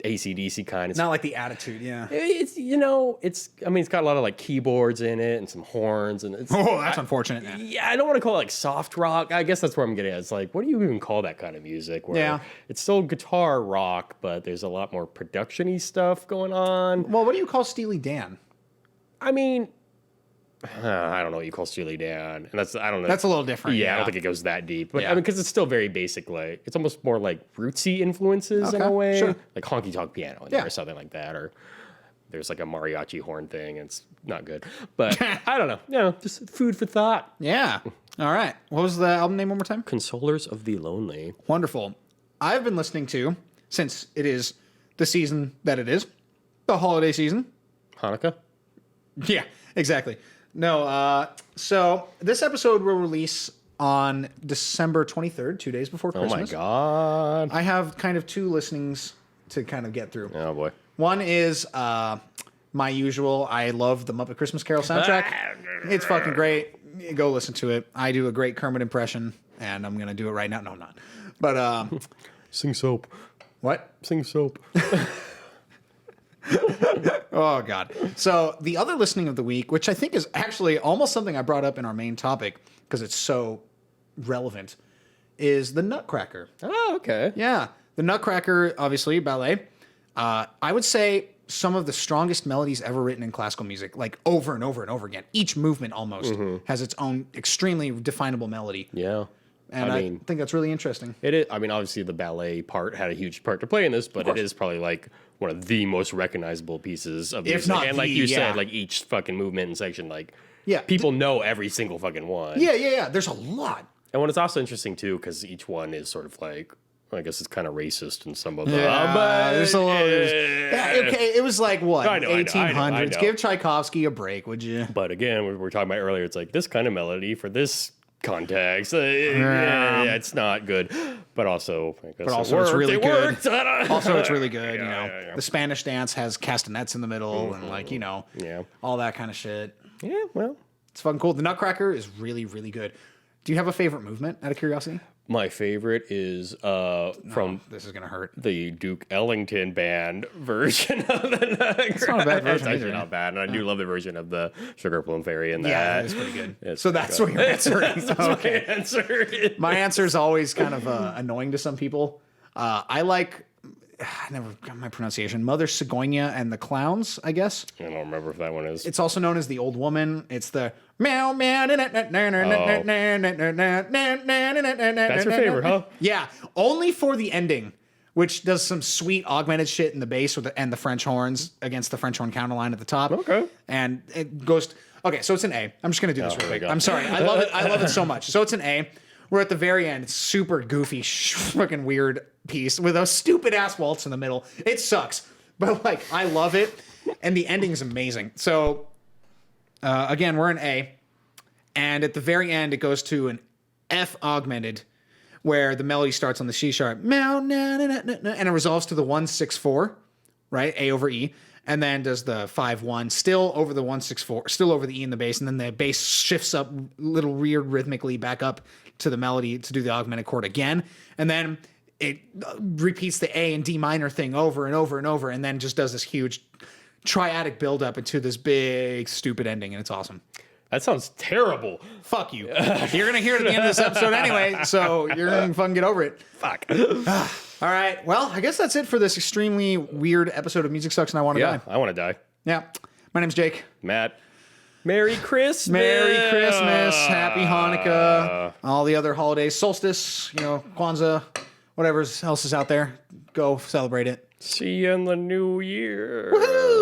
AC/DC kind. It's Not like the attitude, yeah. It's it's got a lot of like keyboards in it and some horns and it's Oh, that's unfortunate. yeah, I don't want to call it like soft rock. I guess that's where I'm getting at. It's like, what do you even call that kind of music? Where Yeah. it's still guitar rock, but there's a lot more production-y stuff going on. Well, what do you call Steely Dan? I mean, I don't know what you call Steely Dan, and I don't know. That's a little different. Yeah, I don't think it goes that deep, but Yeah. I mean, because it's still very basic. Like it's almost more like rootsy influences in a Okay, way, sure. like honky tonk piano in Yeah. there or something like that, or there's like a mariachi horn thing. And it's not good, but I don't know. Just food for thought. Yeah. All right. What was the album name one more time? Consolers of the Lonely. Wonderful. I've been listening to, since it is the season that it is, the holiday season. Hanukkah. Yeah, exactly. No, so this episode will release on December 23rd, 2 days before Oh Christmas. my god. I have kind of two listenings to kind of get through. Oh boy. One is my usual, I love the Muppet Christmas Carol soundtrack. It's fucking great. Go listen to it. I do a great Kermit impression, and I'm going to do it right now. No, I'm not. But, Sing soap. what? Sing soap. Oh, God. So the other listening of the week, which I think is actually almost something I brought up in our main topic because it's so relevant, is the Nutcracker. Oh, okay. Yeah. The Nutcracker, obviously, ballet. I would say some of the strongest melodies ever written in classical music, like over and over and over again. Each movement almost has its own extremely definable melody. Yeah. And I think that's really interesting. It is. I mean, obviously, the ballet part had a huge part to play in this, but it is probably like one of the most recognizable pieces of music. not and like the- you yeah. said, like each fucking movement and section, like Yeah. people know every single fucking one. Yeah. There's a lot. And when it's also interesting too, because each one is sort of like, I guess it's kind of racist in some of them. Yeah, but there's a little. Okay, it was like what? I know, 1800s. Give Tchaikovsky a break, would you? But again, we were talking about earlier. It's like this kind of melody for this context. Yeah, it's not good, but also, I guess also it's really it good. Worked. Also, it's really good. You know, yeah. the Spanish dance has castanets in the middle, and like Yeah. all that kind of shit. Yeah, well, It's fucking cool. The Nutcracker is really, really good. Do you have a favorite movement? Out of curiosity, my favorite is from this is gonna hurt. the Duke Ellington band version of the Nutcracker. It's not a bad version It's actually either. not bad, and I do love the version of the Sugar Plum Fairy in that. Yeah, it's pretty good. It's So pretty that's good. what your answer is. That's Okay. my answer. My answer is always kind of annoying to some people. I like. I never got my pronunciation. Mother Sigonia and the Clowns, I guess. I don't remember if that one is. It's also known as the Old Woman. It's the meow meow. That's That's your favorite, huh? Yeah, only for the ending, which does some sweet augmented shit in the bass and the French horns against the French horn counterline at the top. Okay. And it goes. Okay, so it's an A. I'm just gonna do this real there we quick. go. I'm sorry. I love it. I love it so much. So it's an A. We're at the very end. It's super goofy, fucking weird piece with a stupid ass waltz in the middle. It sucks, but like I love it, and the ending is amazing. So again, we're an A, and at the very end it goes to an F augmented, where the melody starts on the C sharp, meow, na, na, na, na, na, and it resolves to the 1-6-4, right? A over E. And then does the 5-1, still over the 1-6-4, still over the E in the bass, and then the bass shifts up a little weird rhythmically back up to the melody to do the augmented chord again, and then it repeats the A and D minor thing over and over and over, and then just does this huge triadic buildup into this big stupid ending, and it's awesome. That sounds terrible. Fuck you. You're gonna hear it at the end of this episode anyway, so you're gonna fucking get over it. Fuck. All right, well, I guess that's it for this extremely weird episode of Music Sucks and I Want to Yeah, Die. I want to die. Yeah, my name's Jake. Matt. Merry Christmas. Merry Christmas, Happy Hanukkah, all the other holidays, solstice, Kwanzaa, whatever else is out there. Go celebrate it. See you in the new year. Woohoo!